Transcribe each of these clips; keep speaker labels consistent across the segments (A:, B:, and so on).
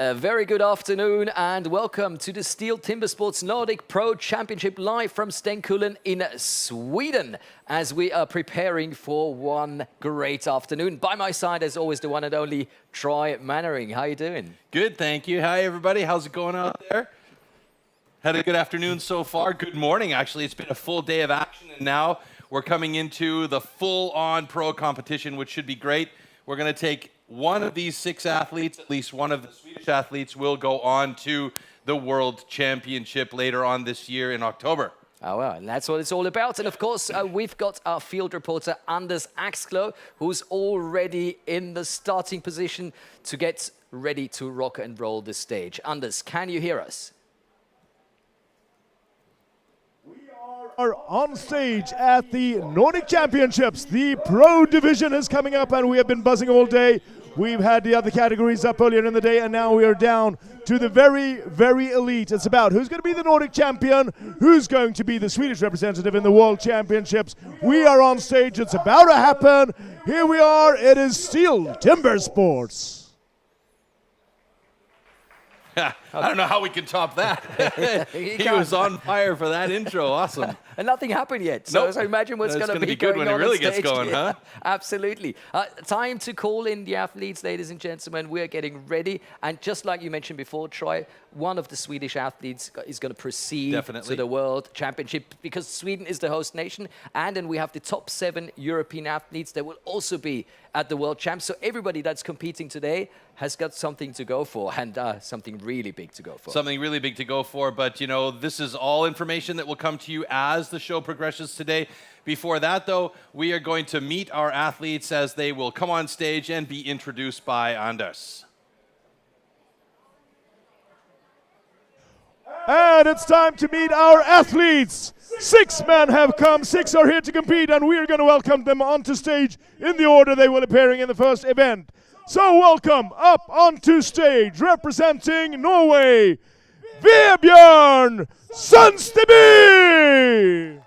A: A very good afternoon and welcome to the STIHL TIMBERSPORTS Nordic Pro Championship live from Stenkullen in Sweden as we are preparing for one great afternoon. By my side, as always, the one and only Troy Mannering. How you doing?
B: Good, thank you. Hi, everybody. How's it going out there? Had a good afternoon so far. Good morning, actually. It's been a full day of action, and now we're coming into the full-on pro competition, which should be great. We're going to take one of these 6 athletes, at least one of the Swedish athletes, will go on to the World Championship later on this year in October.
A: Oh, well, and that's what it's all about. And of course, we've got our field reporter, Anders Axklo, who's already in the starting position to get ready to rock and roll the stage. Anders, can you hear us?
C: Are on stage at the Nordic Championships. The pro division is coming up and we have been buzzing all day. We've had the other categories up earlier in the day and now we are down to the very, very elite. It's about who's going to be the Nordic champion, who's going to be the Swedish representative in the World Championships. We are on stage. It's about to happen. Here we are. It is STIHL TIMBERSPORTS.
B: I don't know how we can top that. He was on fire for that intro. Awesome.
A: And nothing happened yet. So,
B: Nope.
A: so imagine what's going to be
B: good
A: going
B: when it
A: on
B: really
A: stage.
B: gets going, huh?
A: Absolutely. Time to call in the athletes, ladies and gentlemen. We're getting ready. And just like you mentioned before, Troy, one of the Swedish athletes is going to proceed to the World Championship because Sweden is the host nation. And then we have the top 7 European athletes that will also be at the World Champs. So everybody that's competing today has got something to go for and something really big to go for.
B: Something really big to go for, but you know, this is all information that will come to you as the show progresses today. Before that, though, we are going to meet our athletes as they will come on stage and be introduced by Anders.
C: And it's time to meet our athletes. 6 men have come, 6 are here to compete, and we are going to welcome them onto stage in the order they will appearing in the first event. So welcome up onto stage, representing Norway, Vebjørn Sundsteby!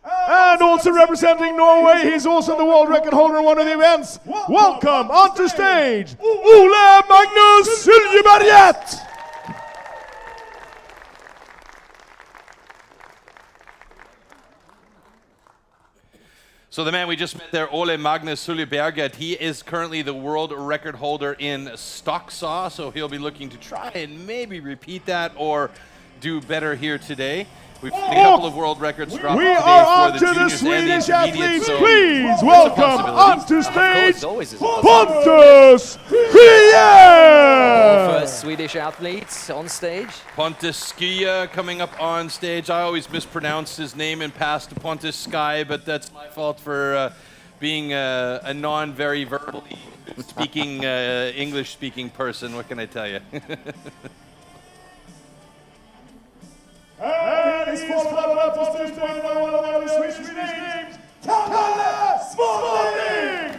C: And also representing Norway, he's also the world record holder in one of the events. Welcome onto stage, Ole Magnus Siljeberget!
B: So the man we just met there, Ole Magnus Siljeberget, he is currently the world record holder in stock saw, so he'll be looking to try and maybe repeat that or do better here today. We've seen a couple of world records dropped today for the juniors and the intermediates. So
C: please welcome onto stage Pontus
A: All first Swedish athletes on stage.
B: Pontus Skya coming up on stage. I always mispronounce his name and pass to Pontus Sky, but that's my fault for being a non-very verbally speaking, English-speaking person. What can I tell you?
C: And he's followed up on stage by one of our Swedish names, Kalle Svadling!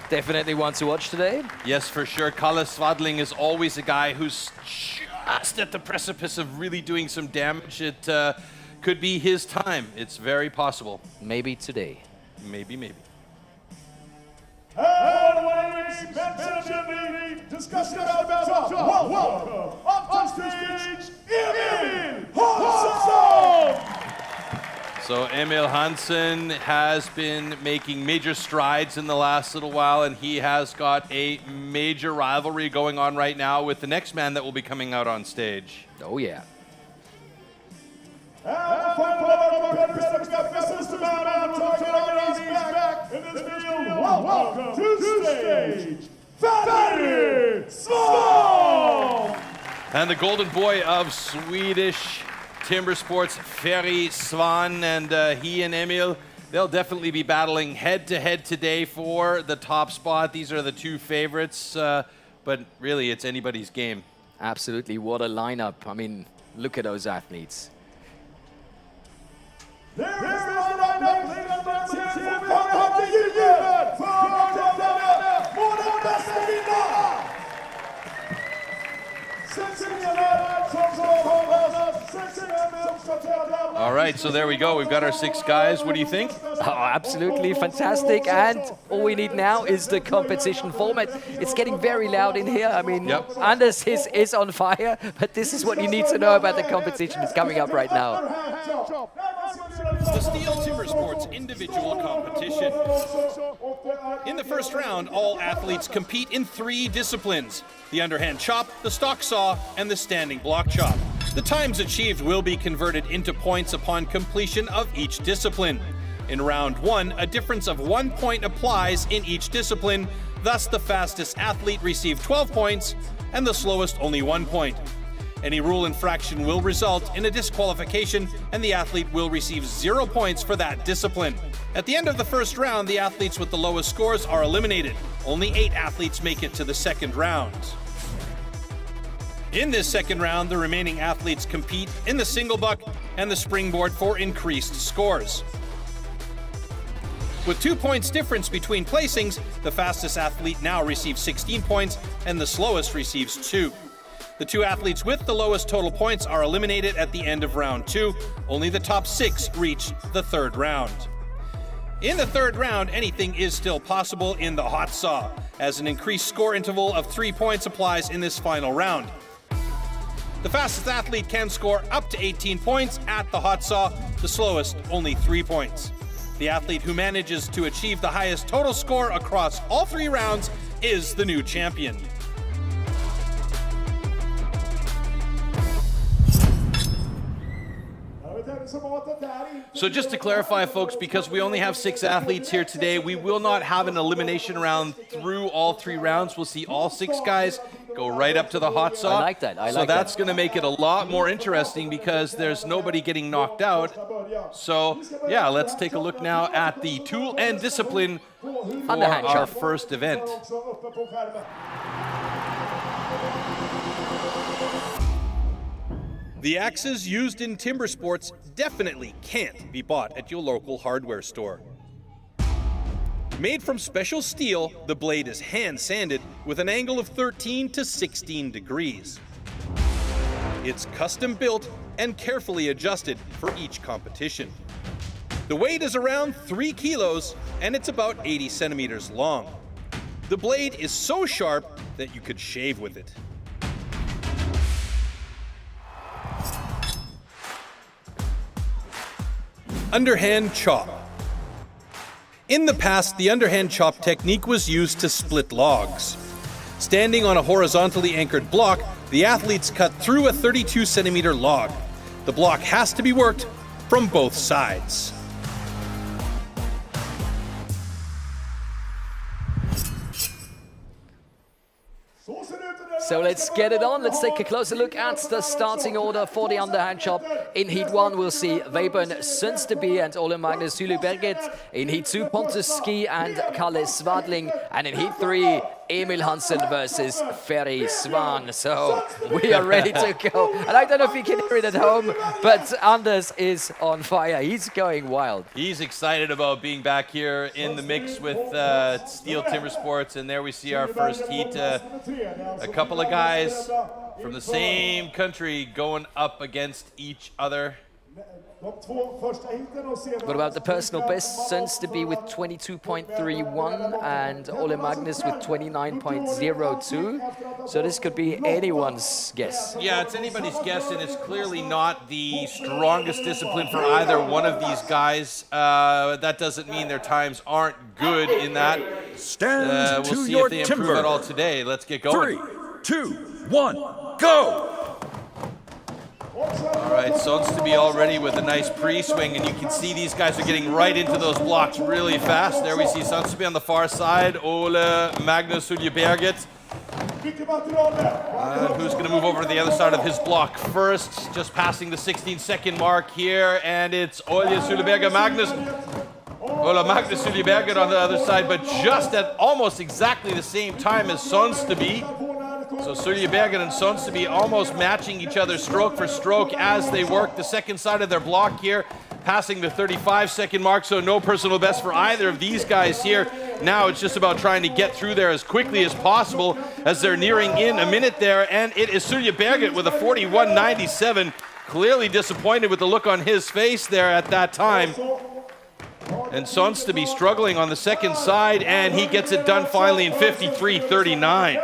A: Definitely one to watch today.
B: Yes, for sure. Kalle Svadling is always a guy who's just at the precipice of really doing some damage. It could be his time. It's very possible.
A: Maybe today.
B: Maybe.
C: And when it's mentioned, discussing about welcome on stage, Emil Hansson!
B: So Emil Hansson has been making major strides in the last little while, and he has got a major rivalry going on right now with the next man that will be coming out on stage.
A: Oh, yeah.
C: And the final competitors got this about back in this field. Welcome to stage, Ferry Svan!
B: And the golden boy of Swedish Timbersports, Ferry Svan, and he and Emil, they'll definitely be battling head-to-head today for the top spot. These are the 2 favorites, but really it's anybody's game.
A: Absolutely. What a lineup. I mean, look at those athletes.
C: There is the lineup, ladies and gentlemen,
B: All right, so there we go. We've got our 6 guys. What do you think?
A: Oh, absolutely fantastic. And all we need now is the competition format. It's getting very loud in here. I mean, Anders is on fire, but this is what you need to know about the competition that's coming up right now.
D: The STIHL TIMBERSPORTS individual competition. In the first round, all athletes compete in 3 disciplines: the underhand chop, the stock saw, and the standing block chop. The times achieved will be converted into points upon completion of each discipline. In round 1, a difference of 1 point applies in each discipline, thus the fastest athlete received 12 points and the slowest only 1 point. Any rule infraction will result in a disqualification and the athlete will receive 0 points for that discipline. At the end of the first round, the athletes with the lowest scores are eliminated. Only 8 athletes make it to the second round. In this second round, the remaining athletes compete in the single buck and the springboard for increased scores. With 2 points difference between placings, the fastest athlete now receives 16 points and the slowest receives 2. The 2 athletes with the lowest total points are eliminated at the end of round 2. Only the top 6 reach the third round. In the third round, anything is still possible in the hot saw, as an increased score interval of 3 points applies in this final round. The fastest athlete can score up to 18 points at the hot saw, the slowest only 3 points. The athlete who manages to achieve the highest total score across all 3 rounds is the new champion.
B: So just to clarify, folks, because we only have 6 athletes here today, we will not have an elimination round through all 3 rounds. We'll see all 6 guys go right up to the hot saw.
A: I like that.
B: So that's going to make it a lot more interesting because there's nobody getting knocked out. So, yeah, let's take a look now at the tool and discipline for
A: Underhand
B: our
A: chop.
B: first event.
D: The axes used in timber sports definitely can't be bought at your local hardware store. Made from special steel, the blade is hand sanded with an angle of 13 to 16 degrees. It's custom built and carefully adjusted for each competition. The weight is around 3 kilos and it's about 80 centimeters long. The blade is so sharp that you could shave with it. Underhand chop. In the past, the underhand chop technique was used to split logs. Standing on a horizontally anchored block, the athletes cut through a 32 centimeter log. The block has to be worked from both sides.
A: So let's get it on. Let's take a closer look at the starting order for the underhand chop. In Heat 1, we'll see Webern Sønsteby and Ole Magnus Syleberget. In Heat 2, Pontus Ski and Kalle Svadling. And in Heat 3, Emil Hansen versus Ferry Swan. So we are ready to go. And I don't know if you can hear it at home, but Anders is on fire. He's going wild.
B: He's excited about being back here in the mix with STIHL TIMBERSPORTS, and there we see our first heat. A couple of guys from the same country going up against each other.
A: What about the personal best? Sønsteby with 22.31 and Ole Magnus with 29.02. So this could be anyone's guess.
B: Yeah, it's anybody's guess, and it's clearly not the strongest discipline for either one of these guys. That doesn't mean their times aren't good in that.
E: Stand
B: we'll
E: to
B: see
E: your
B: if they improve
E: timber.
B: at all today. Let's get going.
E: 3, 2, 1, go!
B: All right, Sønsteby already with a nice pre-swing, and you can see these guys are getting right into those blocks really fast. There we see Sønsteby on the far side, Ole Magnus Syleberget. Who's going to move over to the other side of his block first? Just passing the 16-second mark here, and it's Ole Syleberget Magnus. Ole Magnus Syleberget on the other side, but just at almost exactly the same time as Sønsteby. So Syleberget and Sønsteby almost matching each other stroke for stroke as they work the second side of their block here, passing the 35-second mark, so no personal best for either of these guys here. Now it's just about trying to get through there as quickly as possible as they're nearing in a minute there, and it is Syleberget with a 41.97 clearly disappointed with the look on his face there at that time. And Sons to be struggling on the second side, and he gets it done finally in 53:39.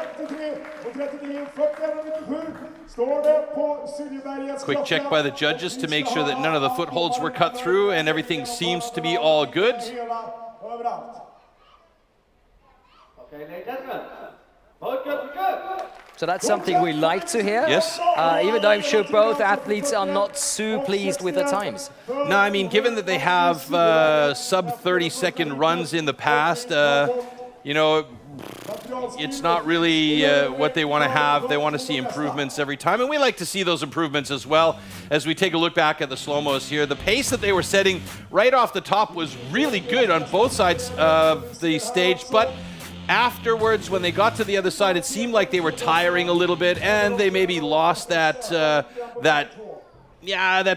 B: Quick check by the judges to make sure that none of the footholds were cut through, and everything seems to be all good.
A: So that's something we like to hear.
B: Yes.
A: Even though I'm sure both athletes are not too pleased with the times.
B: No, I mean, given that they have sub 30-second runs in the past, you know, it's not really what they want to have. They want to see improvements every time, and we like to see those improvements as well. As we take a look back at the slow-mos here, the pace that they were setting right off the top was really good on both sides of the stage, but afterwards, when they got to the other side, it seemed like they were tiring a little bit, and they maybe lost that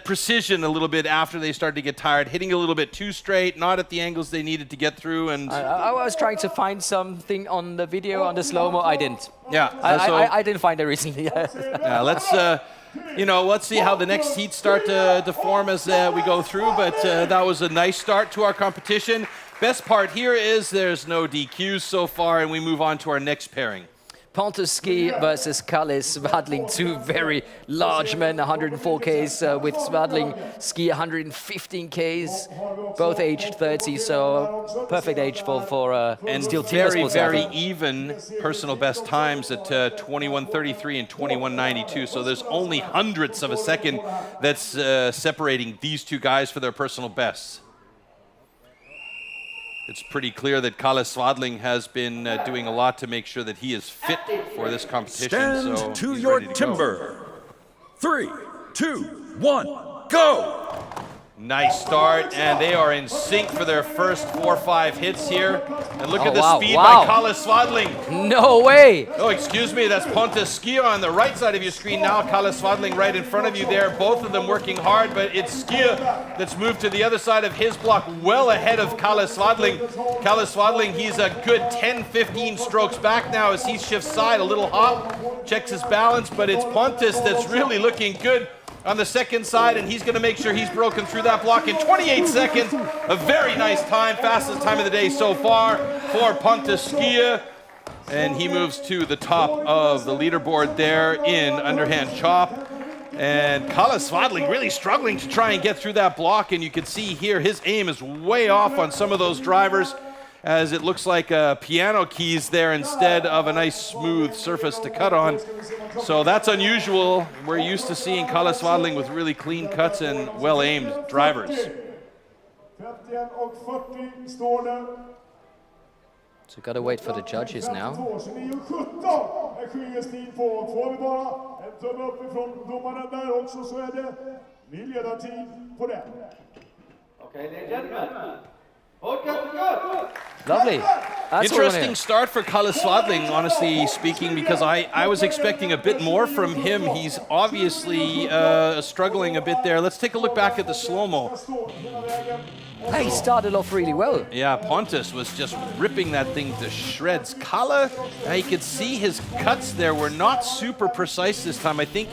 B: precision a little bit after they started to get tired, hitting a little bit too straight, not at the angles they needed to get through. And
A: I was trying to find something on the video on the slow-mo. I didn't.
B: Yeah,
A: I didn't find it recently.
B: Yeah, let's see how the next heats start to form as we go through. But that was a nice start to our competition. Best part here is there's no DQs so far, and we move on to our next pairing.
A: Pontus Ski versus Kalle Svadling, two very large men, 104 Ks with Svadling Ski 115 Ks, both aged 30, so perfect age for STIHL Timbersports.
B: Very even personal best times at 21:33 and 21:92, so there's only hundredths of a second that's separating these two guys for their personal bests. It's pretty clear that Kalle Svadling has been doing a lot to make sure that he is fit for this competition.
E: Stand
B: so
E: to your timber. 3, 2, 1, go!
B: Nice start, and they are in sync for their first 4 or 5 hits here. And look at the speed by Kalle Svadling.
A: No way!
B: Oh, excuse me, that's Pontus Ski on the right side of your screen now. Kalle Svadling right in front of you there. Both of them working hard, but it's Ski that's moved to the other side of his block, well ahead of Kalle Svadling. Kalle Svadling, he's a good 10-15 strokes back now as he shifts side, a little hop, checks his balance, but it's Pontus that's really looking good on the second side, and he's going to make sure he's broken through that block in 28 seconds. A very nice time, fastest time of the day so far for Pontus Ski. And he moves to the top of the leaderboard there in underhand chop. And Kalle Svadling really struggling to try and get through that block, and you can see here his aim is way off on some of those drivers, as it looks like piano keys there instead of a nice smooth surface to cut on. So that's unusual. We're used to seeing Kalle Svadling with really clean cuts and well-aimed drivers.
A: So gotta wait for the judges now. Lovely. That's
B: interesting start for Kalle Svadling, honestly speaking, because I was expecting a bit more from him. He's obviously struggling a bit there. Let's take a look back at the slow-mo.
A: He started off really well.
B: Yeah, Pontus was just ripping that thing to shreds. Kalle, you could see his cuts there were not super precise this time. I think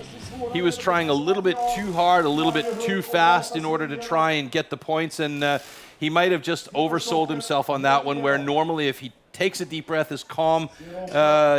B: he was trying a little bit too hard, a little bit too fast in order to try and get the points, and he might have just oversold himself on that one, where normally if he takes a deep breath, is calm,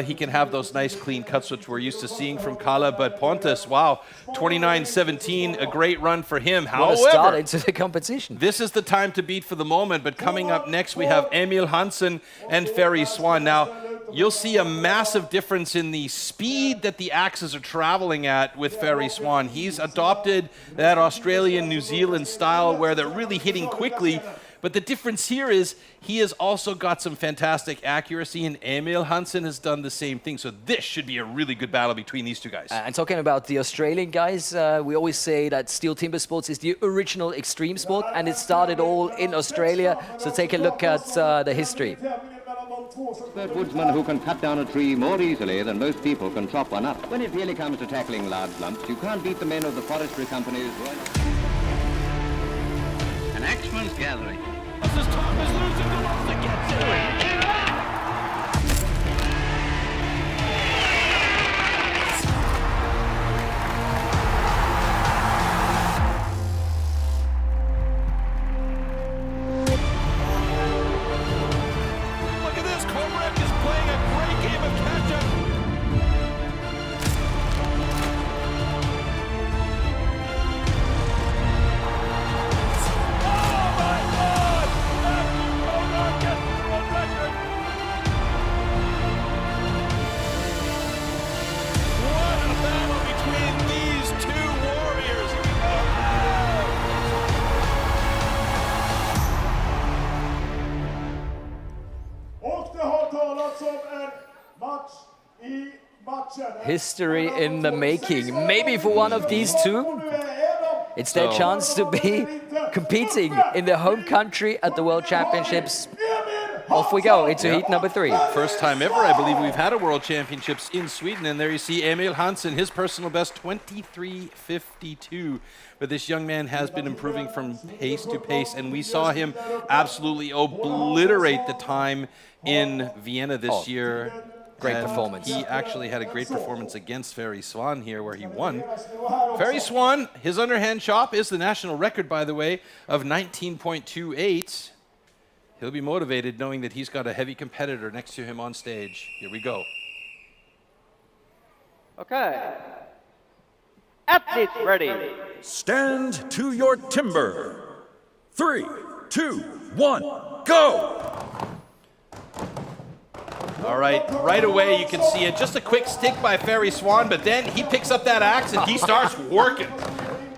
B: he can have those nice clean cuts, which we're used to seeing from Kalle. But Pontus, wow, 29:17, a great run for him.
A: What a start into the competition.
B: This is the time to beat for the moment, but coming up next we have Emil Hansen and Ferry Swan. Now, you'll see a massive difference in the speed that the axes are traveling at with Ferry Swan. He's adopted that Australian, New Zealand style where they're really hitting quickly. But the difference here is he has also got some fantastic accuracy, and Emil Hansen has done the same thing. So this should be a really good battle between these two guys.
A: And talking about the Australian guys, we always say that STIHL Timbersports is the original extreme sport, and it started all in Australia. So take a look at the history.
F: Expert woodsman who can cut down a tree more easily than most people can chop one up. When it really comes to tackling large lumps, you can't beat the men of the forestry companies.
G: An axeman's gathering.
E: Thomas is losing the rope to get to it.
A: History in the making. Maybe for one of these two, it's their chance to be competing in their home country at the World Championships. Off we go into heat number 3.
B: First time ever, I believe, we've had a World Championships in Sweden. And there you see Emil Hansen, his personal best, 23:52. But this young man has been improving from pace to pace. And we saw him absolutely obliterate the time in Vienna this year.
A: Great performance.
B: He actually had a great performance against Ferry Swan here, where he won. Ferry Swan, his underhand chop is the national record, by the way, of 19.28. He'll be motivated knowing that he's got a heavy competitor next to him on stage. Here we go.
H: Okay. Athletes ready.
E: Stand to your timber. 3, 2, 1, go!
B: All right, right away you can see it. Just a quick stick by Ferry Swan, but then he picks up that axe and he starts working.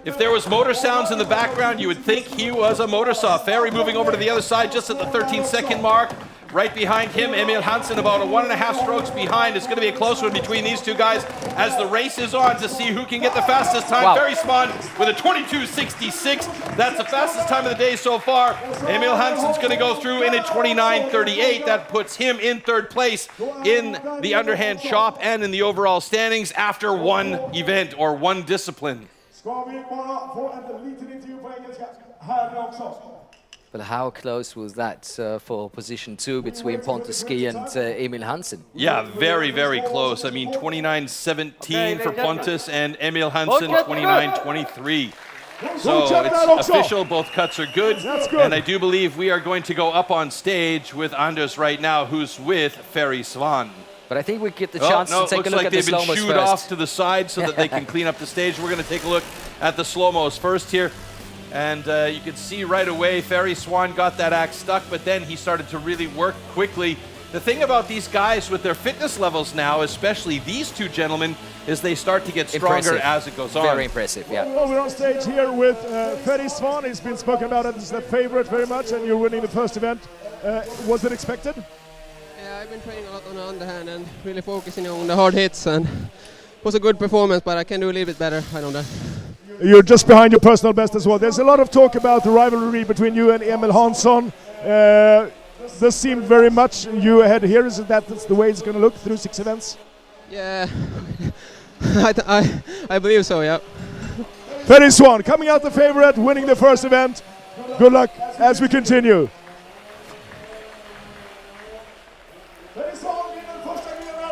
B: If there was motor sounds in the background, you would think he was a motor saw. Ferry moving over to the other side just at the 13-second mark. Right behind him, Emil Hansen about 1.5 strokes behind. It's going to be a close one between these two guys as the race is on to see who can get the fastest time.
A: Wow.
B: Ferry Swan with a 22:66. That's the fastest time of the day so far. Emil Hansen's going to go through in a 29:38. That puts him in 3rd place in the underhand chop and in the overall standings after one event or one discipline.
A: But how close was that for position 2 between Pontusky and Emil Hansen?
B: Yeah, very, very close. I mean, 29:17 for Pontus and Emil Hansen, 29:23. So it's official, both cuts are good. And I do believe we are going to go up on stage with Anders right now, who's with Ferry Swan.
A: But I think we get the chance to take a look at the slow-mos
B: they've been shooed off to the side so that they can clean up the stage. We're going to take a look at the slow-mos first here. And you can see right away, Ferry Swan got that axe stuck, but then he started to really work quickly. The thing about these guys with their fitness levels now, especially these two gentlemen, is they start to get stronger as it goes on.
A: Very impressive, yeah.
C: Well, we're on stage here with Ferry Swan. He's been spoken about as the favorite very much, and you're winning the first event. Was it expected?
I: Yeah, I've been training a lot on the underhand and really focusing on the hard hits, and it was a good performance, but I can do a little bit better. I know that.
C: You're just behind your personal best as well. There's a lot of talk about the rivalry between you and Emil Hansson. This seemed very much you ahead here. Is that the way it's going to look through 6 events?
I: Yeah, I believe so, yeah.
C: Ferry Swan coming out the favorite, winning the first event. Good luck as we continue.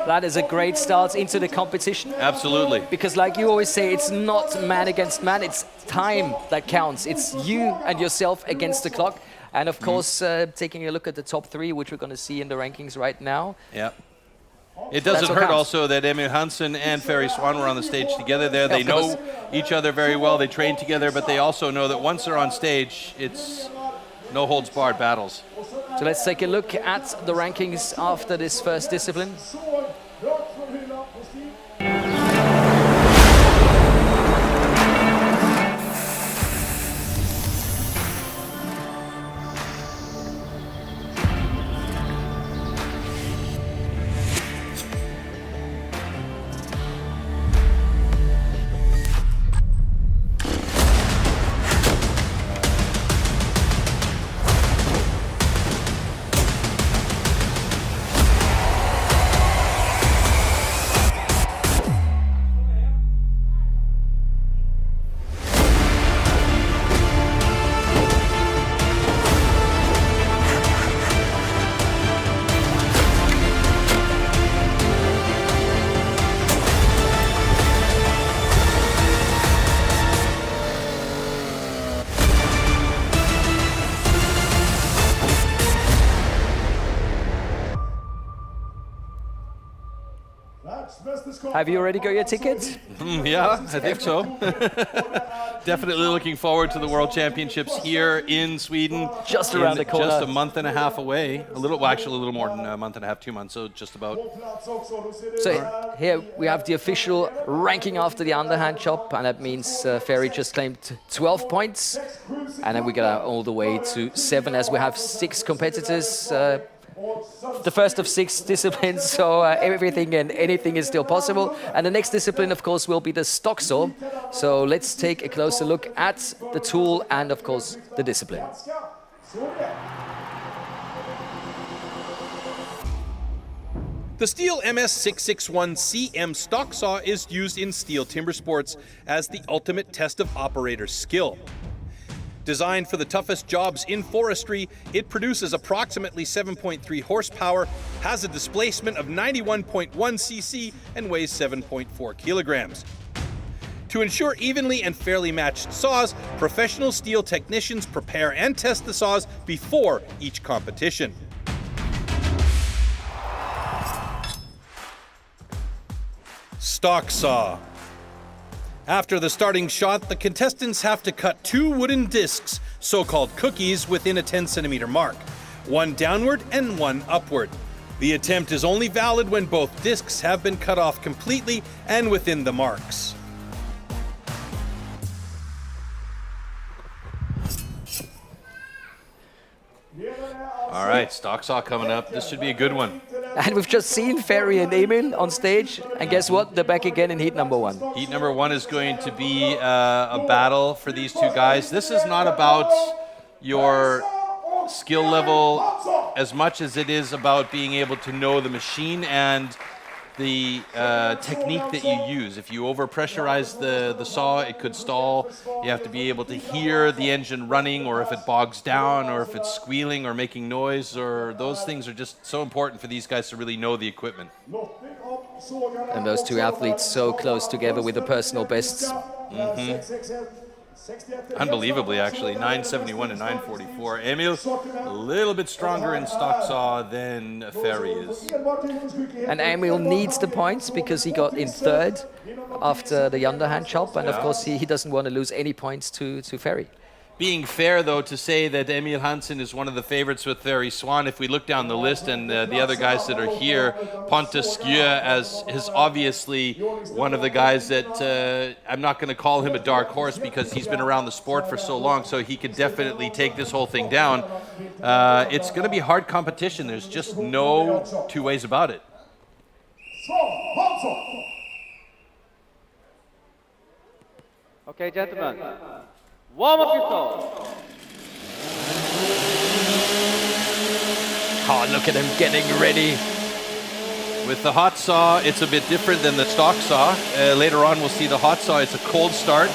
A: That is a great start into the competition.
B: Absolutely.
A: Because like you always say, it's not man against man, it's time that counts. It's you and yourself against the clock. And of course, taking a look at the top 3, which we're going to see in the rankings right now.
B: Yeah. It doesn't hurt also that Emil Hansen and Ferry Swan were on the stage together there. They know each other very well. They train together, but they also know that once they're on stage, it's no holds barred battles.
A: So let's take a look at the rankings after this first discipline. Have you already got your ticket?
B: Yeah, I think so. Definitely looking forward to the World Championships here in Sweden.
A: Just around the corner.
B: Just a month and a half away. Actually a little more than a month and a half, 2 months, so just about.
A: So here we have the official ranking after the underhand chop, and that means Ferry just claimed 12 points. And then we get all the way to 7 as we have 6 competitors the first of 6 disciplines, so everything and anything is still possible. And the next discipline, of course, will be the stock saw. So let's take a closer look at the tool and, of course, the discipline.
D: The STIHL MS661 CM stock saw is used in STIHL Timbersports as the ultimate test of operator skill. Designed for the toughest jobs in forestry, it produces approximately 7.3 horsepower, has a displacement of 91.1 cc, and weighs 7.4 kilograms. To ensure evenly and fairly matched saws, professional STIHL technicians prepare and test the saws before each competition. Stock saw. After the starting shot, the contestants have to cut 2 wooden discs, so-called cookies, within a 10-centimeter mark, one downward and one upward. The attempt is only valid when both discs have been cut off completely and within the marks.
B: All right, stock saw coming up. This should be a good one.
A: And we've just seen Ferry and Emil on stage, and guess what? They're back again in heat number 1.
B: Heat number 1 is going to be a battle for these 2 guys. This is not about your skill level as much as it is about being able to know the machine and the technique that you use. If you overpressurize the saw, it could stall. You have to be able to hear the engine running, or if it bogs down, or if it's squealing or making noise, or those things are just so important for these guys to really know the equipment.
A: And those 2 athletes so close together with the personal bests.
B: Unbelievably, actually, 971 and 944. Emil, a little bit stronger in stock saw than Ferry is.
A: And Emil needs the points because he got in 3rd after the underhand chop, and of course he doesn't want to lose any points to Ferry.
B: Being fair, though, to say that Emil Hansen is one of the favorites with Ferry Swan, if we look down the list and the other guys that are here, Pontus Skjø is obviously one of the guys that I'm not going to call him a dark horse because he's been around the sport for so long, so he could definitely take this whole thing down. It's going to be hard competition. There's just no 2 ways about it.
H: Okay, gentlemen. Warm up your saw.
A: Oh, look at him getting ready.
B: With the hot saw, it's a bit different than the stock saw. Later on, we'll see the hot saw. It's a cold start.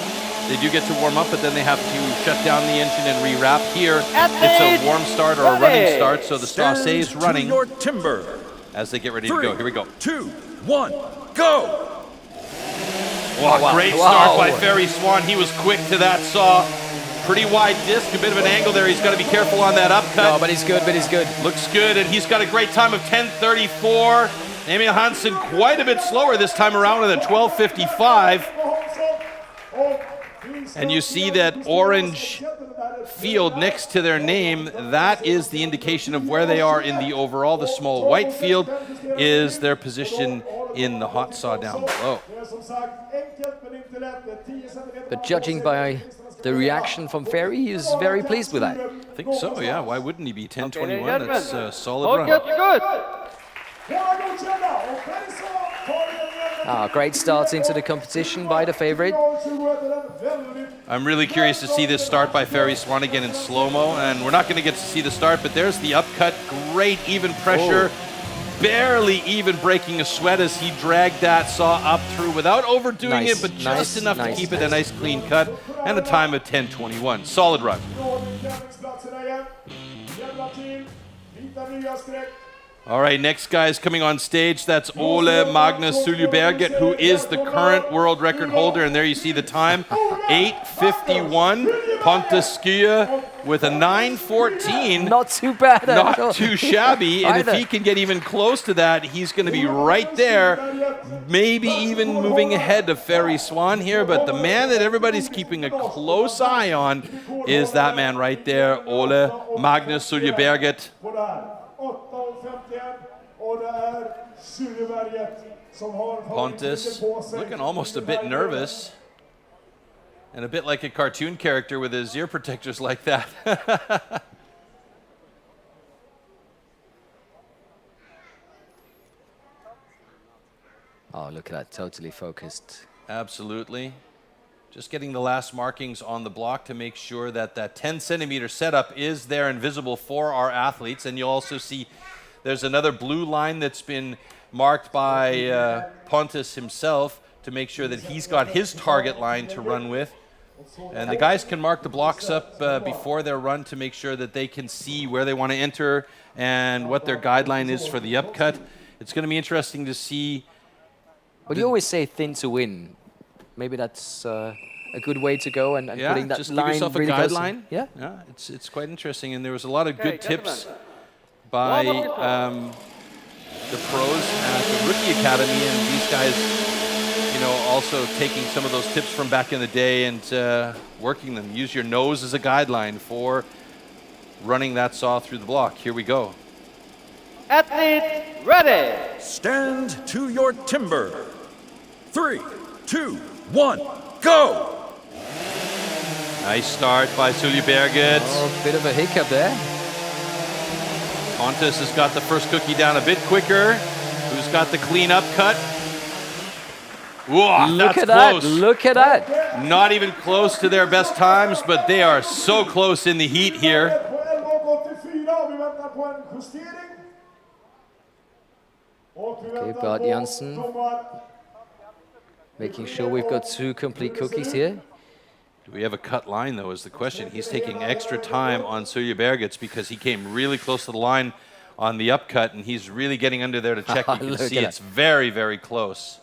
B: They do get to warm up, but then they have to shut down the engine and rewrap. Here, it's a warm start or a running start, so the saw stays running
E: your timber
B: as they get ready to go. Here we go.
E: 2, 1, go!
B: Wow, great start by Ferry Swan. He was quick to that saw. Pretty wide disc, a bit of an angle there. He's got to be careful on that upcut.
A: No, but he's good,
B: Looks good, and he's got a great time of 10:34. Emil Hansen quite a bit slower this time around with a 12:55. And you see that orange field next to their name. That is the indication of where they are in the overall. The small white field is their position in the hot saw down below.
A: But judging by the reaction from Ferry, he's very pleased with that.
B: I think so, yeah. Why wouldn't he be? 10:21, that's a solid run.
H: Good.
A: Great start into the competition by the favorite.
B: I'm really curious to see this start by Ferry Swan again in slow-mo, and we're not going to get to see the start, but there's the upcut. Great even pressure. Barely even breaking a sweat as he dragged that saw up through without overdoing it, but just enough to keep it a nice clean cut, and a time of 10:21. Solid run. All right, next guy is coming on stage. That's Ole Magnus Suljeberget, who is the current world record holder. And there you see the time, 8:51. Pontus Skjø with a 9:14.
A: Not too bad.
B: Not too shabby. And if he can get even close to that, he's going to be right there. Maybe even moving ahead of Ferry Swan here. But the man that everybody's keeping a close eye on is that man right there, Ole Magnus Suljeberget. Pontus looking almost a bit nervous and a bit like a cartoon character with his ear protectors like that.
A: Oh, look at that, totally focused.
B: Absolutely. Just getting the last markings on the block to make sure that that 10 centimeter setup is there and visible for our athletes. And you'll also see there's another blue line that's been marked by Pontus himself to make sure that he's got his target line to run with. And the guys can mark the blocks up before their run to make sure that they can see where they want to enter and what their guideline is for the upcut. It's going to be interesting to see.
A: But you always say thin to win. Maybe that's a good way to go and
B: yeah,
A: putting that
B: just
A: line
B: give yourself a
A: really
B: guideline.
A: Yeah,
B: It's quite interesting, and there was a lot of good tips by the pros at the Rookie Academy, and these guys, you know, also taking some of those tips from back in the day and working them. Use your nose as a guideline for running that saw through the block. Here we go.
H: Athlete ready.
E: Stand to your timber. 3, 2, 1, go!
B: Nice start by Suljeberget.
A: Oh, bit of a hiccup there.
B: Pontus has got the first cookie down a bit quicker. Who's got the clean up cut? Whoa,
A: Look
B: that's
A: at
B: close.
A: that, look at that.
B: Not even close to their best times, but they are so close in the heat here.
A: Okay, Bart Janssen. Making sure we've got 2 complete cookies here.
B: Do we have a cut line, though, is the question. He's taking extra time on Suljeberget because he came really close to the line on the upcut, and he's really getting under there to check. You can see it's very, very close.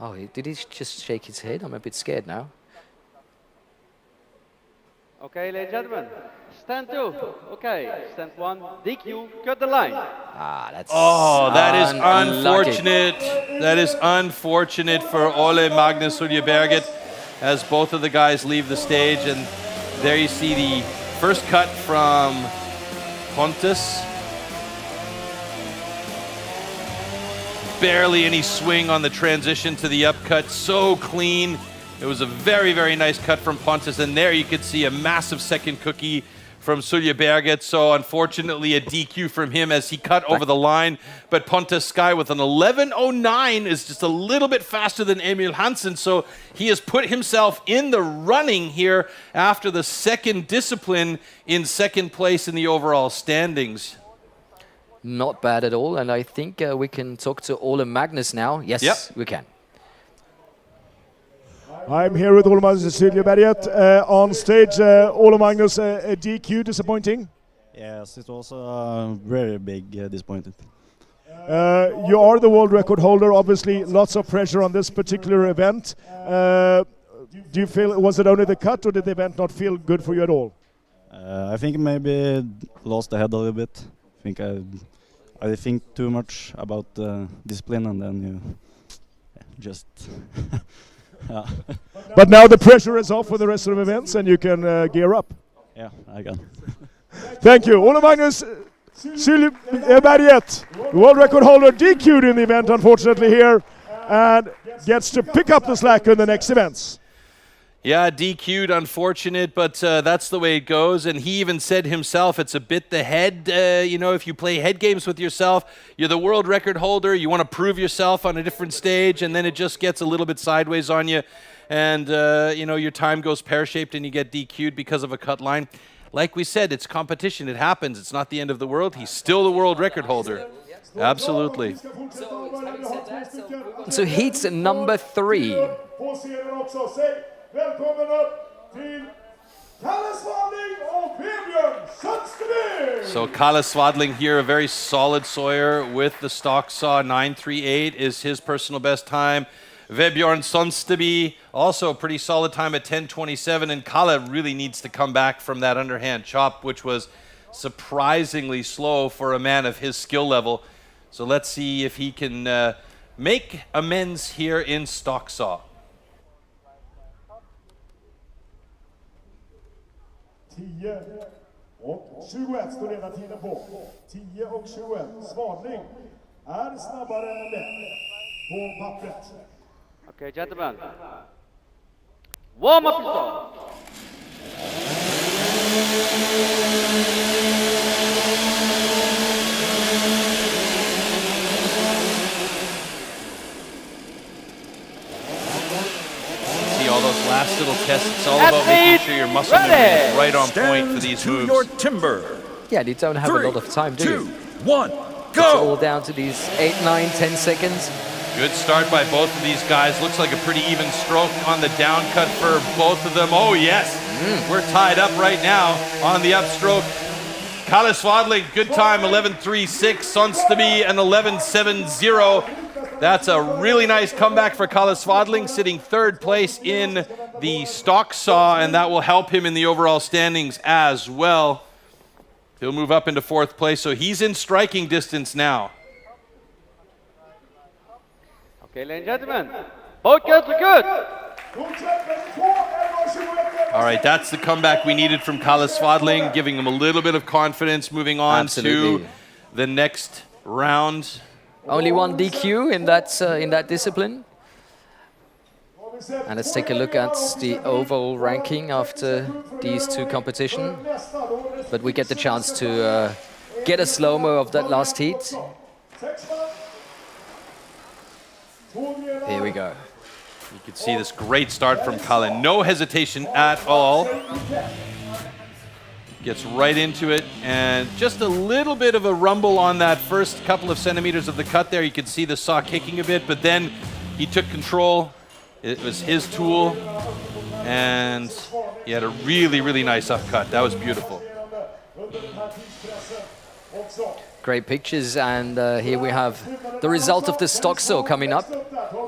A: Oh, did he just shake his head? I'm a bit scared now.
H: Okay, ladies and gentlemen. Stand 2. Okay, stand 1. DQ, cut the line.
A: Ah, that's
B: that is
A: unlucky.
B: unfortunate. That is unfortunate for Ole Magnus Suljeberget as both of the guys leave the stage. And there you see the first cut from Pontus. Barely any swing on the transition to the upcut. So clean. It was a very, very nice cut from Pontus. And there you could see a massive second cookie from Suljeberget. So unfortunately a DQ from him as he cut over the line. But Pontus Sky with an 11:09 is just a little bit faster than Emil Hansen. So he has put himself in the running here after the second discipline in second place in the overall
A: Not
B: standings.
A: bad at all. And I think we can talk to Ole Magnus now. Yes,
B: Yep.
A: we can.
C: I'm here with Ole Magnus Suljeberget on stage. Ole Magnus, a DQ, disappointing?
J: Yes, it was a very big disappointment.
C: You are the world record holder, obviously lots of pressure on this particular event. Do you feel, was it only the cut or did the event not feel good for you at all?
J: I think maybe lost the head a little bit. I think too much about discipline and then you just... yeah.
C: But now the pressure is off for the rest of the events and you can gear up.
J: Yeah, I can.
C: Thank you. Ole Magnus Suljeberget, world record holder, DQ'd in the event unfortunately here and gets to pick up the slack in the next events.
B: Yeah, DQ'd, unfortunate, but that's the way it goes. And he even said himself, it's a bit the head. You know, if you play head games with yourself, you're the world record holder, you want to prove yourself on a different stage, and then it just gets a little bit sideways on you. And, you know, your time goes pear-shaped and you get DQ'd because of a cut line. Like we said, it's competition. It happens. It's not the end of the world. He's still the world record holder. Absolutely.
A: So heats number 3.
C: Välkommen upp till Kalle Swadling och Vebjörn Sundström!
B: So Kalle Swadling here, a very solid sawyer with the stock saw. 9.38 is his personal best time. Vebjörn Sundström, also a pretty solid time at 10.27. And Kalle really needs to come back from that underhand chop, which was surprisingly slow for a man of his skill level. So let's see if he can make amends here in stock saw.
C: 10 och 21 står hela tiden på. 10 och 21. Swadling är snabbare än det på pappret.
H: Okay, gentlemen. Warm up yourself.
B: It's all about making sure your muscle memory is right on point for these
E: to
B: moves.
E: your timber.
A: Yeah, you don't have a lot of time, do
E: 2,
A: you?
E: 1,
A: It's
E: go!
A: all down to these 8, 9, 10 seconds.
B: Good start by both of these guys. Looks like a pretty even stroke on the down cut for both of them. Oh, yes. We're tied up right now on the upstroke. Kalle Swadling, good time, 11.36. Sonsteby, an 11.70. That's a really nice comeback for Kalle Swadling, sitting third place in the stock saw, and that will help him in the overall standings as well. He'll move up into fourth place, so he's in striking distance now.
H: Okay, ladies and gentlemen, both good, we're good.
B: All right, that's the comeback we needed from Kalle Swadling, giving him a little bit of confidence, moving on to the next round.
A: Only one DQ in that discipline. And let's take a look at the overall ranking after these two competitions. But we get the chance to get a slow-mo of that last heat. Here we go.
B: You can see this great start from Kalle. No hesitation at all. Gets right into it, and just a little bit of a rumble on that first couple of centimeters of the cut there. You could see the saw kicking a bit, but then he took control. It was his tool, and he had a really, really nice upcut. That was beautiful.
A: Great pictures, and here we have the result of the stock saw coming up.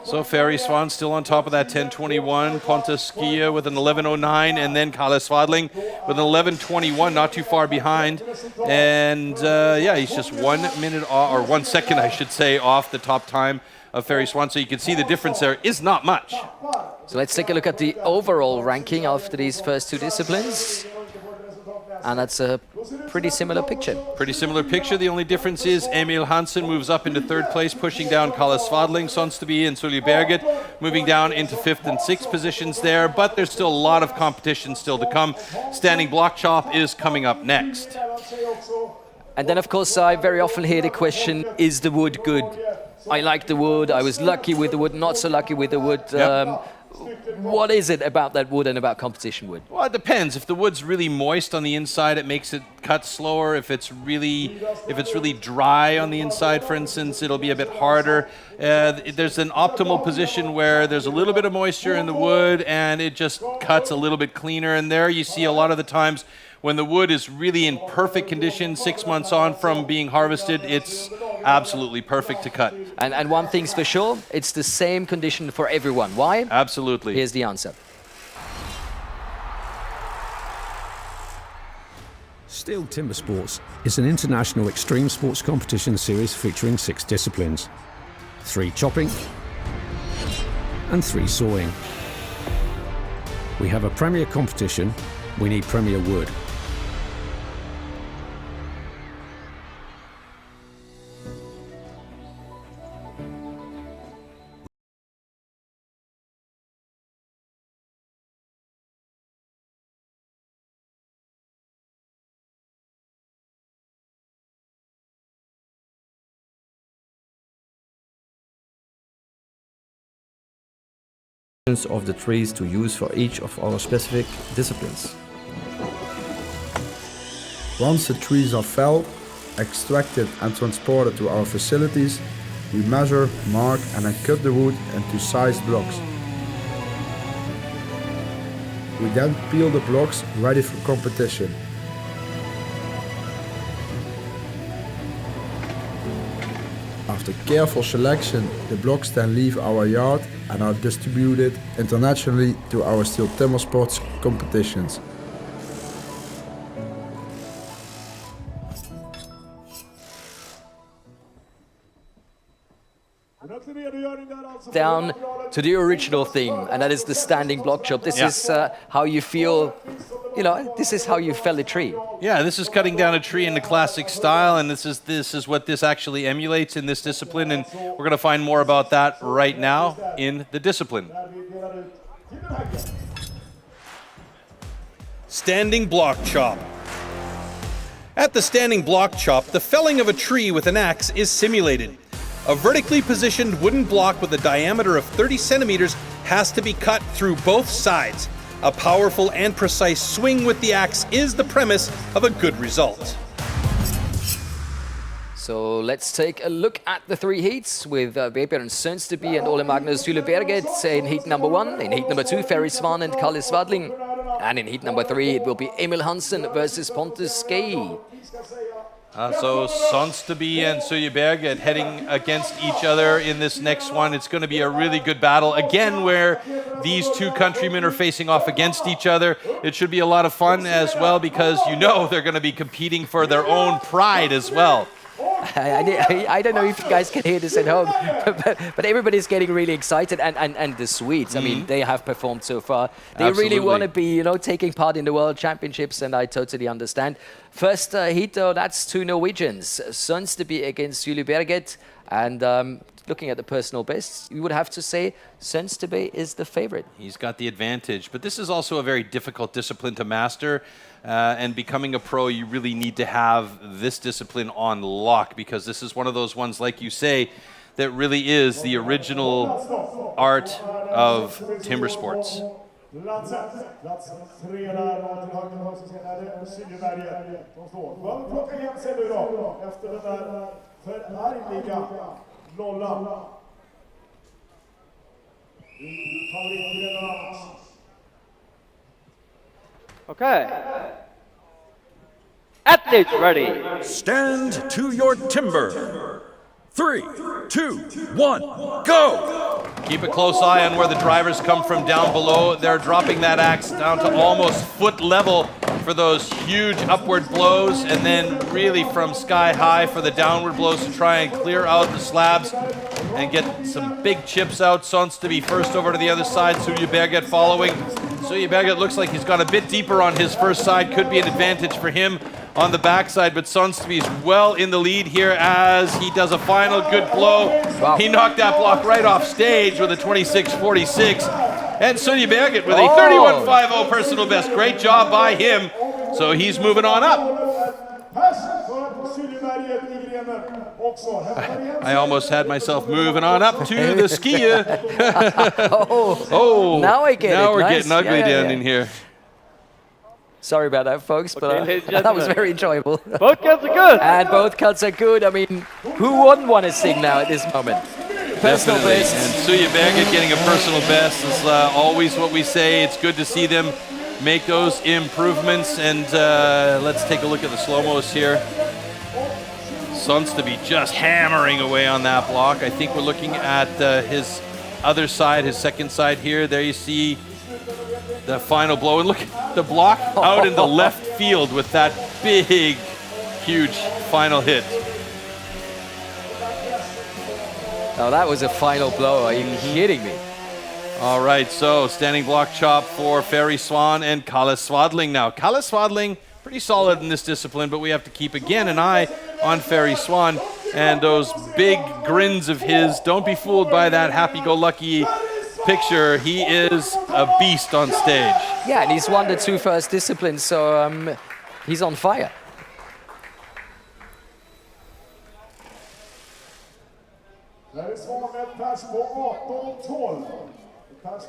B: So Ferry Swan still on top of that 10.21, Pontus Skia with an 11.09, and then Kalle Swadling with an 11.21, not too far behind. And yeah, he's just 1 minute or 1 second, I should say, off the top time of Ferry Swan. So you can see the difference there is not much.
A: So let's take a look at the overall ranking after these first two disciplines. And that's a pretty similar picture.
B: Pretty similar picture. The only difference is Emil Hansen moves up into third place, pushing down Kalle Swadling. Sonsteby and Sully Berget moving down into fifth and sixth positions there. But there's still a lot of competition still to come. Standing block chop is coming up next.
A: And then, of course, I very often hear the question, is the wood good? I like the wood. I was lucky with the wood, not so lucky with the wood.
B: Yep.
A: What is it about that wood and about competition wood?
B: Well, it depends. If the wood's really moist on the inside, it makes it cut slower. If it's really dry on the inside, for instance, it'll be a bit harder. There's an optimal position where there's a little bit of moisture in the wood and it just cuts a little bit cleaner. And there you see a lot of the times when the wood is really in perfect condition, 6 months on from being harvested, it's absolutely perfect to cut.
A: And one thing's for sure, it's the same condition for everyone. Why?
B: Absolutely.
A: Here's the answer.
K: STIHL Timbersports is an international extreme sports competition series featuring 6 disciplines. 3 chopping and 3 sawing. We have a premier competition, we need premier wood.
L: Of the trees to use for each of our specific disciplines.
M: Once the trees are felled, extracted and transported to our facilities, we measure, mark and then cut the wood into sized blocks. We then peel the blocks ready for competition. After careful selection, the blocks then leave our yard and are distributed internationally to our STIHL Timbersports competitions.
A: Down to the original thing, and that is the standing block chop. This is how you feel, you know, this is how you fell a tree.
B: Yeah, this is cutting down a tree in the classic style, and this is what this actually emulates in this discipline, and we're going to find more about that right now in the discipline.
D: Standing block chop. At the standing block chop, the felling of a tree with an axe is simulated. A vertically positioned wooden block with a diameter of 30 centimeters has to be cut through both sides. A powerful and precise swing with the axe is the premise of a good result.
A: So let's take a look at the three heats with Vebjørn Sønsteby and Ole Magnus Syleberget in heat number 1. In heat number 2, Ferry Svan and Kalle Svadling. And in heat number 3, it will be Emil Hansen versus Pontus Skei.
B: So Sønsteby and Syleberget heading against each other in this next one. It's going to be a really good battle. Again, where these two countrymen are facing off against each other. It should be a lot of fun as well because you know they're going to be competing for their own pride as well.
A: I don't know if you guys can hear this at home, but everybody's getting really excited, and the Swedes, I mean, they have performed so far. They really want to be, you know, taking part in the World Championships, and I totally understand. First heat, though, that's two Norwegians, Sønsteby against Syleberget, and looking at the personal bests, you would have to say Sønsteby is the favorite.
B: He's got the advantage, but this is also a very difficult discipline to master. And becoming a pro, you really need to have this discipline on lock because this is one of those ones, like you say, that really is the original art of timber sports.
H: Okay. Athletes ready.
E: Stand to your timber. 3, 2, 1, go!
B: Keep a close eye on where the drivers come from down below. They're dropping that axe down to almost foot level for those huge upward blows, and then really from sky high for the downward blows to try and clear out the slabs and get some big chips out. Sønsteby first over to the other side, Syleberget following. Syleberget looks like he's gone a bit deeper on his first side. Could be an advantage for him on the backside, but Sønsteby is well in the lead here as he does a final good blow. Wow. He knocked that block right off stage with a 26.46. And Syleberget with a 31.50 personal best. Great job by him. So he's moving on up. I almost had myself moving on up to the skier.
A: Now I get it.
B: Now we're getting ugly down in here.
A: Sorry about that, folks, but that was very enjoyable.
H: Both cuts are good.
A: And both cuts are good. I mean, who wouldn't want to sing now at this moment? Personal best.
B: And Syleberget getting a personal best is always what we say. It's good to see them make those improvements. And let's take a look at the slow-mos here. Sønsteby just hammering away on that block. I think we're looking at his other side, his second side here. There you see the final blow. And look at the block out in the left field with that big, huge final hit.
A: Oh, that was a final blow. Are you kidding me?
B: All right, so standing block chop for Ferry Svan and Kalle Svadling now. Kalle Svadling, pretty solid in this discipline, but we have to keep again an eye on Ferry Svan and those big grins of his. Don't be fooled by that happy-go-lucky picture. He is a beast on stage.
A: Yeah, and he's won the two first disciplines, so he's on fire.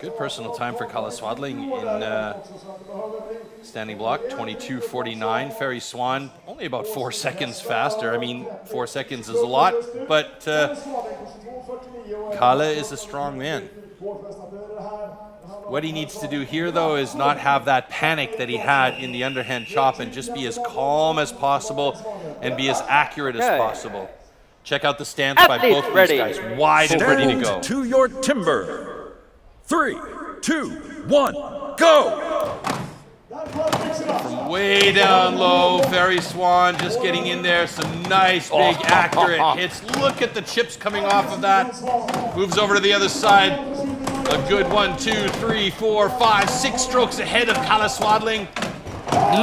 B: Good personal time for Kalle Svadling in standing block, 22.49. Ferry Svan, only about 4 seconds faster. I mean, 4 seconds is a lot, but Kalle is a strong man. What he needs to do here, though, is not have that panic that he had in the underhand chop and just be as calm as possible and be as accurate as possible. Check out the stance by both these guys, wide and ready to go.
E: To your timber. 3, 2, 1, go!
B: From way down low, Ferry Svan just getting in there. Some nice, big, accurate hits. Look at the chips coming off of that. Moves over to the other side. A good 1, 2, 3, 4, 5, 6 strokes ahead of Kalle Svadling.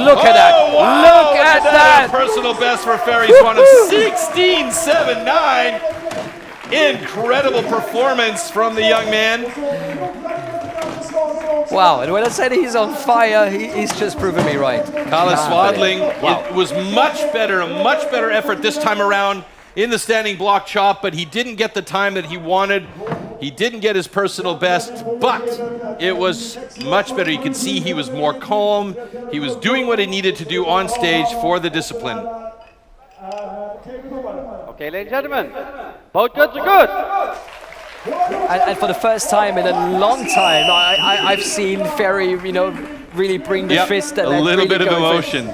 A: Look at that!
B: Wow.
A: Look at that!
B: Personal best for Ferry Svan of 16.79. Incredible performance from the young man.
A: Wow, and when I said he's on fire, he's just proven me right.
B: Kalle Svadling, it was a much better effort this time around in the standing block chop, but he didn't get the time that he wanted. He didn't get his personal best, but it was much better. You can see he was more calm. He was doing what he needed to do on stage for the discipline.
H: Okay, ladies and gentlemen, both goods are good.
A: And for the first time in a long time, I've seen Ferry, you know, really bring the fist and
B: a little
A: really
B: bit of
A: go
B: emotion.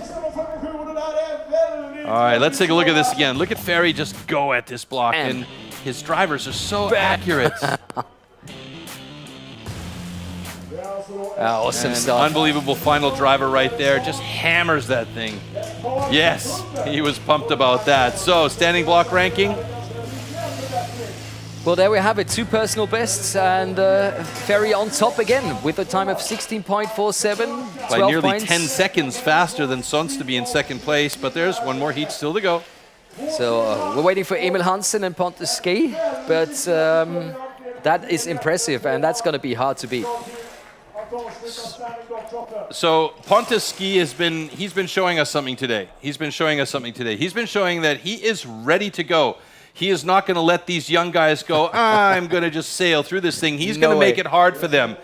B: All right, let's take a look at this again. Look at Ferry just go at this block, and his drivers are so accurate.
A: Awesome stuff.
B: Unbelievable final driver right there. Just hammers that thing. Yes, he was pumped about that. So, standing block ranking.
A: Well, there we have it. 2 personal bests, and Ferry on top again with a time of 16.47.
B: By
A: 12
B: nearly
A: points.
B: 10 seconds faster than Sonst to be in second place, but there's one more heat still to go.
A: So we're waiting for Emil Hansen and Pontus Ski, but that is impressive, and that's going to be hard to beat.
B: So Pontus Ski he's been showing us something today. He's been showing that he is ready to go. He is not going to let these young guys go, I'm going to just sail through this thing. He's going to make it hard for them.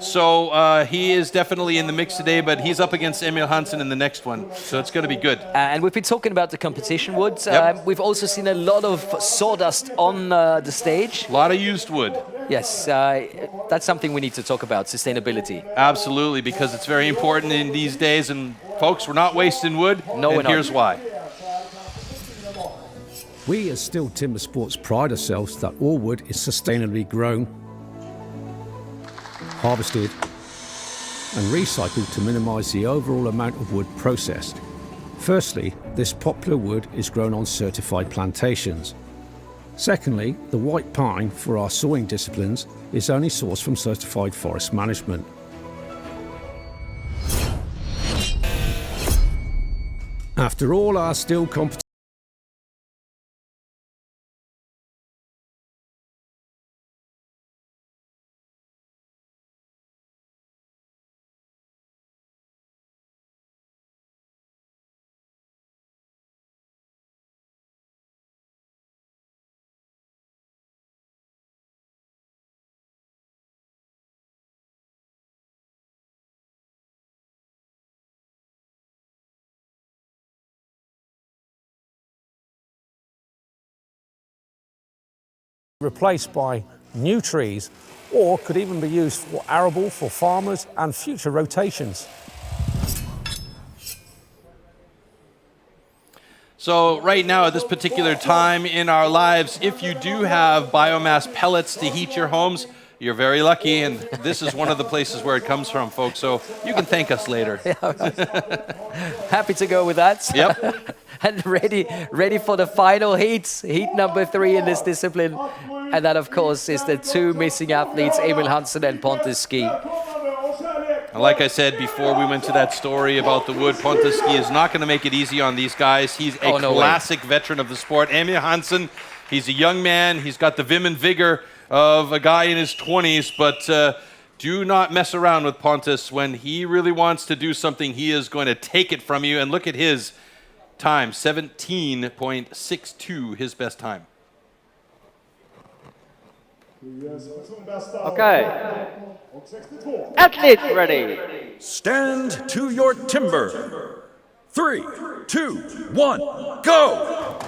B: So he is definitely in the mix today, but he's up against Emil Hansen in the next one. So it's going to be good.
A: And we've been talking about the competition wood. We've also seen a lot of sawdust on the stage.
B: A lot of used wood.
A: Yes, that's something we need to talk about, sustainability.
B: Absolutely, because it's very important in these days. And folks, we're not wasting wood, and here's why.
K: We as STIHL Timbersports pride ourselves that all wood is sustainably grown, harvested and recycled to minimise the overall amount of wood processed. Firstly, this popular wood is grown on certified plantations. Secondly, the white pine for our sawing disciplines is only sourced from certified forest management. After all our STIHL competitions,
N: replaced by new trees, or could even be used for arable for farmers and future rotations.
B: So right now at this particular time in our lives, if you do have biomass pellets to heat your homes, you're very lucky, and this is one of the places where it comes from, folks, so you can thank us later.
A: Happy to go with that.
B: Yep.
A: And ready for the final heat number 3 in this discipline. And that, of course, is the 2 missing athletes, Emil Hansen and Pontus Ski.
B: And like I said before we went to that story about the wood, Pontus Ski is not going to make it easy on these guys. He's a classic veteran of the sport. Emil Hansen, he's a young man. He's got the vim and vigor of a guy in his 20s, but do not mess around with Pontus. When he really wants to do something, he is going to take it from you. And look at his time, 17.62, his best time.
H: Okay. Athletes ready.
E: Stand to your timber. 3, 2, 1, go!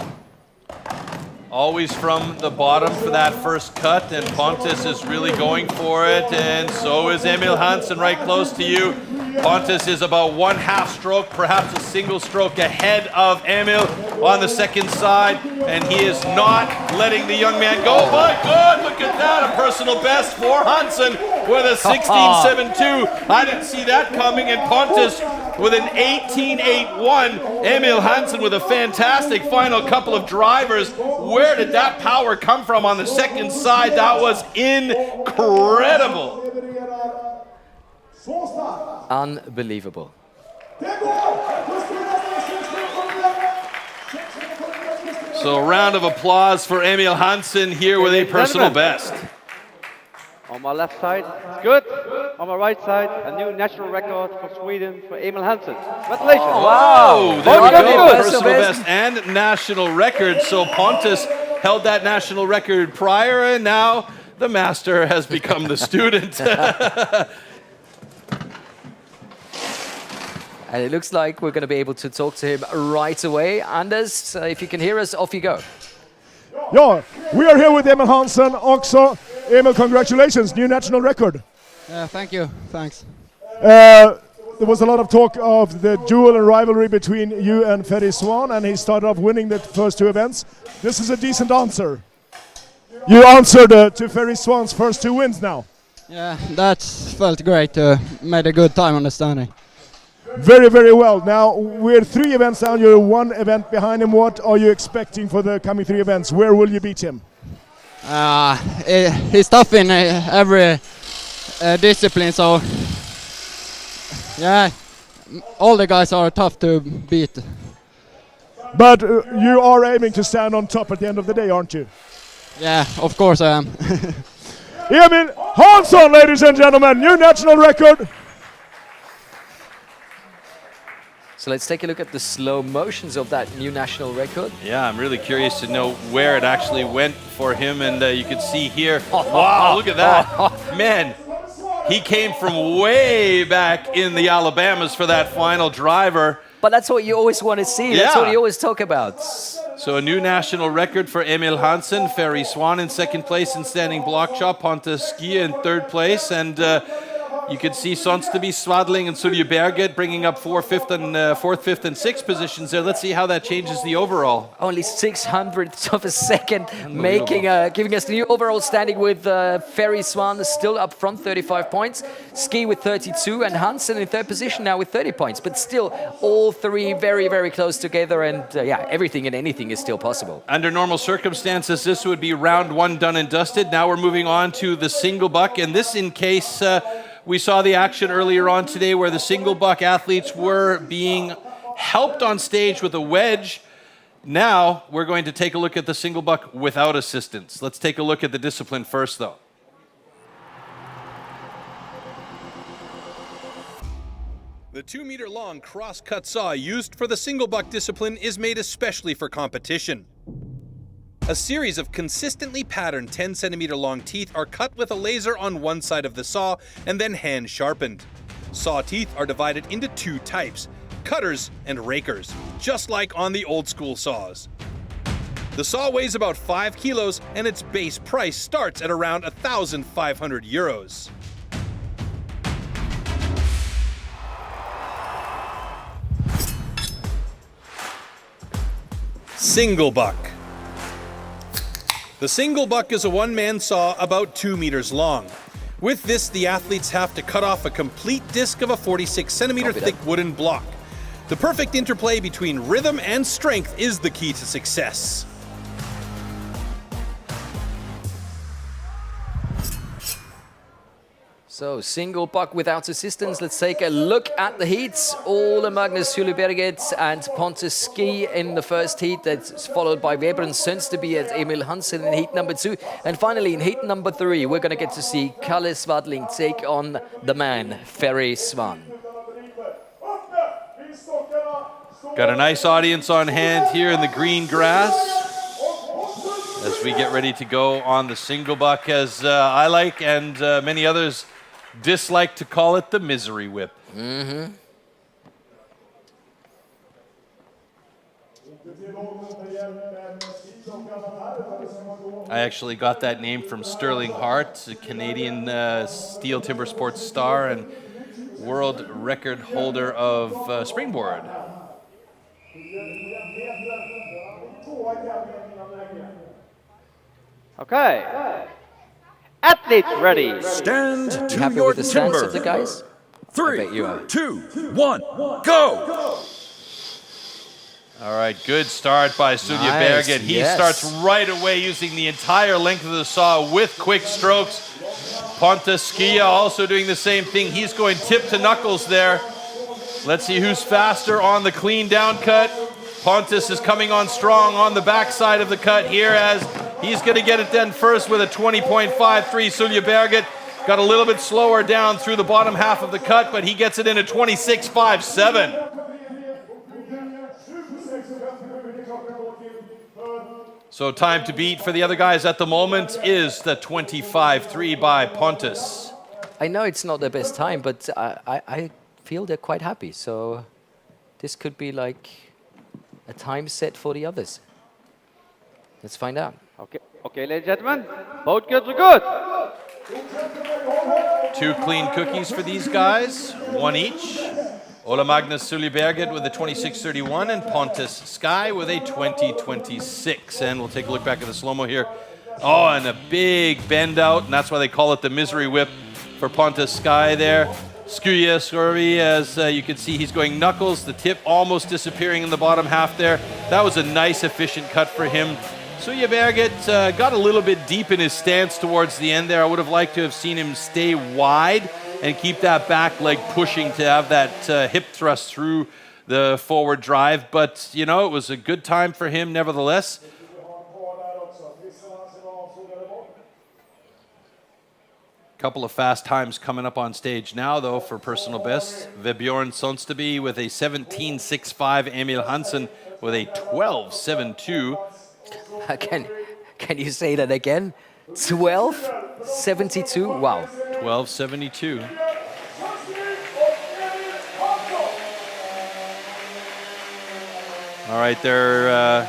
B: Always from the bottom for that first cut, and Pontus is really going for it, and so is Emil Hansen right close to you. Pontus is about 1/2 stroke, perhaps a single stroke ahead of Emil on the second side, and he is not letting the young man go. My God, look at that, a personal best for Hansen with a 16.72. I didn't see that coming, and Pontus with an 18.81. Emil Hansen with a fantastic final couple of drivers. Where did that power come from on the second side? That was incredible.
A: Unbelievable.
B: So a round of applause for Emil Hansen here with a personal best.
H: On my left side, it's good. On my right side, a new national record for Sweden for Emil Hansen. Congratulations.
B: Oh, wow. There we go. Personal best and national record. So Pontus held that national record prior, and now the master has become the student.
A: And it looks like we're going to be able to talk to him right away. Anders, if you can hear us, off you go.
C: Ja, we are here with Emil Hansen också. Emil, congratulations, new national record.
O: Thank you, thanks.
C: There was a lot of talk of the duel and rivalry between you and Ferry Swan, and he started off winning the first two events. This is a decent answer. You answered to Ferry Swan's first two wins now.
O: Yeah, that felt great. Made a good time on the standing.
C: Very, very well. Now, we're 3 events down. You're 1 event behind him. What are you expecting for the coming 3 events? Where will you beat him?
O: He's tough in every discipline, so yeah, all the guys are tough to beat.
C: But you are aiming to stand on top at the end of the day, aren't you?
O: Yeah, of course I am.
C: Emil Hansson, ladies and gentlemen, new national record.
A: So let's take a look at the slow motions of that new national record.
B: Yeah, I'm really curious to know where it actually went for him, and you can see here. Wow, look at that. Man, he came from way back in the Alabamas for that final driver.
A: But that's what you always want to see.
B: Yeah.
A: That's what you always talk about.
B: So a new national record for Emil Hansen, Ferry Swan in 2nd place in standing block shot, Pontus Skia in 3rd place, and you can see Sonsteby, Svadling, and Sulje Berget bringing up 4th, 5th, and 6th positions there. Let's see how that changes the overall.
A: Only 600ths of a second, giving us the new overall standing with Ferry Swan still up front, 35 points. Ski with 32, and Hansen in 3rd position now with 30 points. But still, all 3 very, very close together, and yeah, everything and anything is still possible.
B: Under normal circumstances, this would be round 1 done and dusted. Now we're moving on to the single buck, and this in case we saw the action earlier on today where the single buck athletes were being helped on stage with a wedge. Now we're going to take a look at the single buck without assistance. Let's take a look at the discipline first, though.
D: The 2-meter-long cross-cut saw used for the single buck discipline is made especially for competition. A series of consistently patterned 10-centimeter-long teeth are cut with a laser on one side of the saw and then hand-sharpened. Saw teeth are divided into 2 types, cutters and rakers, just like on the old-school saws. The saw weighs about 5 kilos and its base price starts at around 1,500 euros. Single buck. The single buck is a one-man saw about 2 meters long. With this, the athletes have to cut off a complete disc of a 46-centimeter thick wooden block. The perfect interplay between rhythm and strength is the key to success.
A: So, single buck without assistance. Let's take a look at the heats. Ole Magnus Suljeberget and Pontus Ski in the first heat. That's followed by Weber and Sønsteby and Emil Hansen in heat number 2. And finally, in heat number 3, we're going to get to see Kalle Svadling take on the man, Ferry Swan.
B: Got a nice audience on hand here in the green grass as we get ready to go on the single buck, as I like and many others dislike to call it, the misery whip.
A: Mm-hmm.
B: I actually got that name from Sterling Hart, a Canadian STIHL Timbersports star and world record holder of Springboard.
H: Okay. Athletes ready.
E: Stand to
A: Happy
E: your
A: with the stance
E: timber.
A: of the guys?
E: 3,
A: you are.
E: 2, 1, go!
B: All right, good start by Sulje
A: Nice,
B: Berget. He
A: yes.
B: starts right away using the entire length of the saw with quick strokes. Pontus Skia also doing the same thing. He's going tip to knuckles there. Let's see who's faster on the clean down cut. Pontus is coming on strong on the backside of the cut here, as he's going to get it done first with a 20.53. Sulje Berget got a little bit slower down through the bottom half of the cut, but he gets it in at 26.57. So time to beat for the other guys at the moment is the 25-3 by Pontus.
A: I know it's not their best time, but I feel they're quite happy. So this could be like a time set for the others. Let's find out.
H: Okay, ladies and gentlemen, both cuts are good.
B: 2 clean cookies for these guys, 1 each. Ola Magnus Sullyberget with a 26.31 and Pontus Sky with a 20.26. And we'll take a look back at the slow-mo here. Oh, and a big bend out, and that's why they call it the misery whip for Pontus Sky there. Skuja Skorvi, as you can see, he's going knuckles, the tip almost disappearing in the bottom half there. That was a nice, efficient cut for him. Sullyberget got a little bit deep in his stance towards the end there. I would have liked to have seen him stay wide and keep that back leg pushing to have that hip thrust through the forward drive. But, you know, it was a good time for him nevertheless. Couple of fast times coming up on stage now, though, for personal best. Vebjorn Sonsteby with a 17.65. Emil Hansen with a 12.72.
A: Can you say that again? 12.72? Wow.
B: 12.72. All right, they're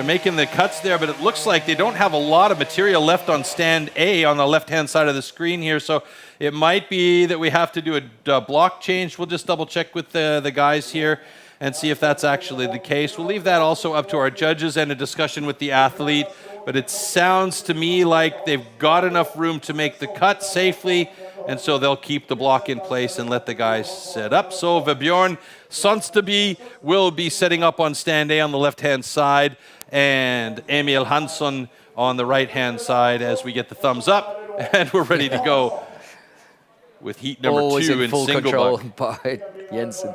B: making the cuts there, but it looks like they don't have a lot of material left on stand A on the left-hand side of the screen here, so it might be that we have to do a block change. We'll just double-check with the guys here and see if that's actually the case. We'll leave that also up to our judges and a discussion with the athlete, but it sounds to me like they've got enough room to make the cut safely, and so they'll keep the block in place and let the guys set up. So Vebjorn Sonsteby will be setting up on stand A on the left-hand side, and Emil Hansson on the right-hand side as we get the thumbs up, and we're ready to go with heat number 2 in
A: full
B: single
A: control
B: buck.
A: by Jensen.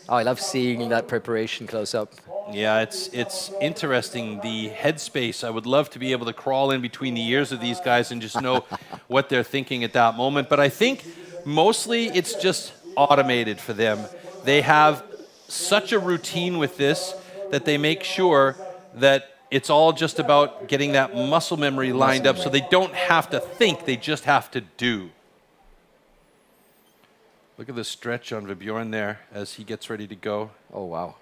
A: Oh, I love seeing that preparation close up.
B: Yeah, it's interesting, the headspace. I would love to be able to crawl in between the ears of these guys and just know what they're thinking at that moment. But I think mostly it's just automated for them. They have such a routine with this that they make sure that it's all just about getting that muscle memory lined up so they don't have to think, they just have to do. Look at the stretch on Vebjorn there as he gets ready to go.
A: Oh, wow.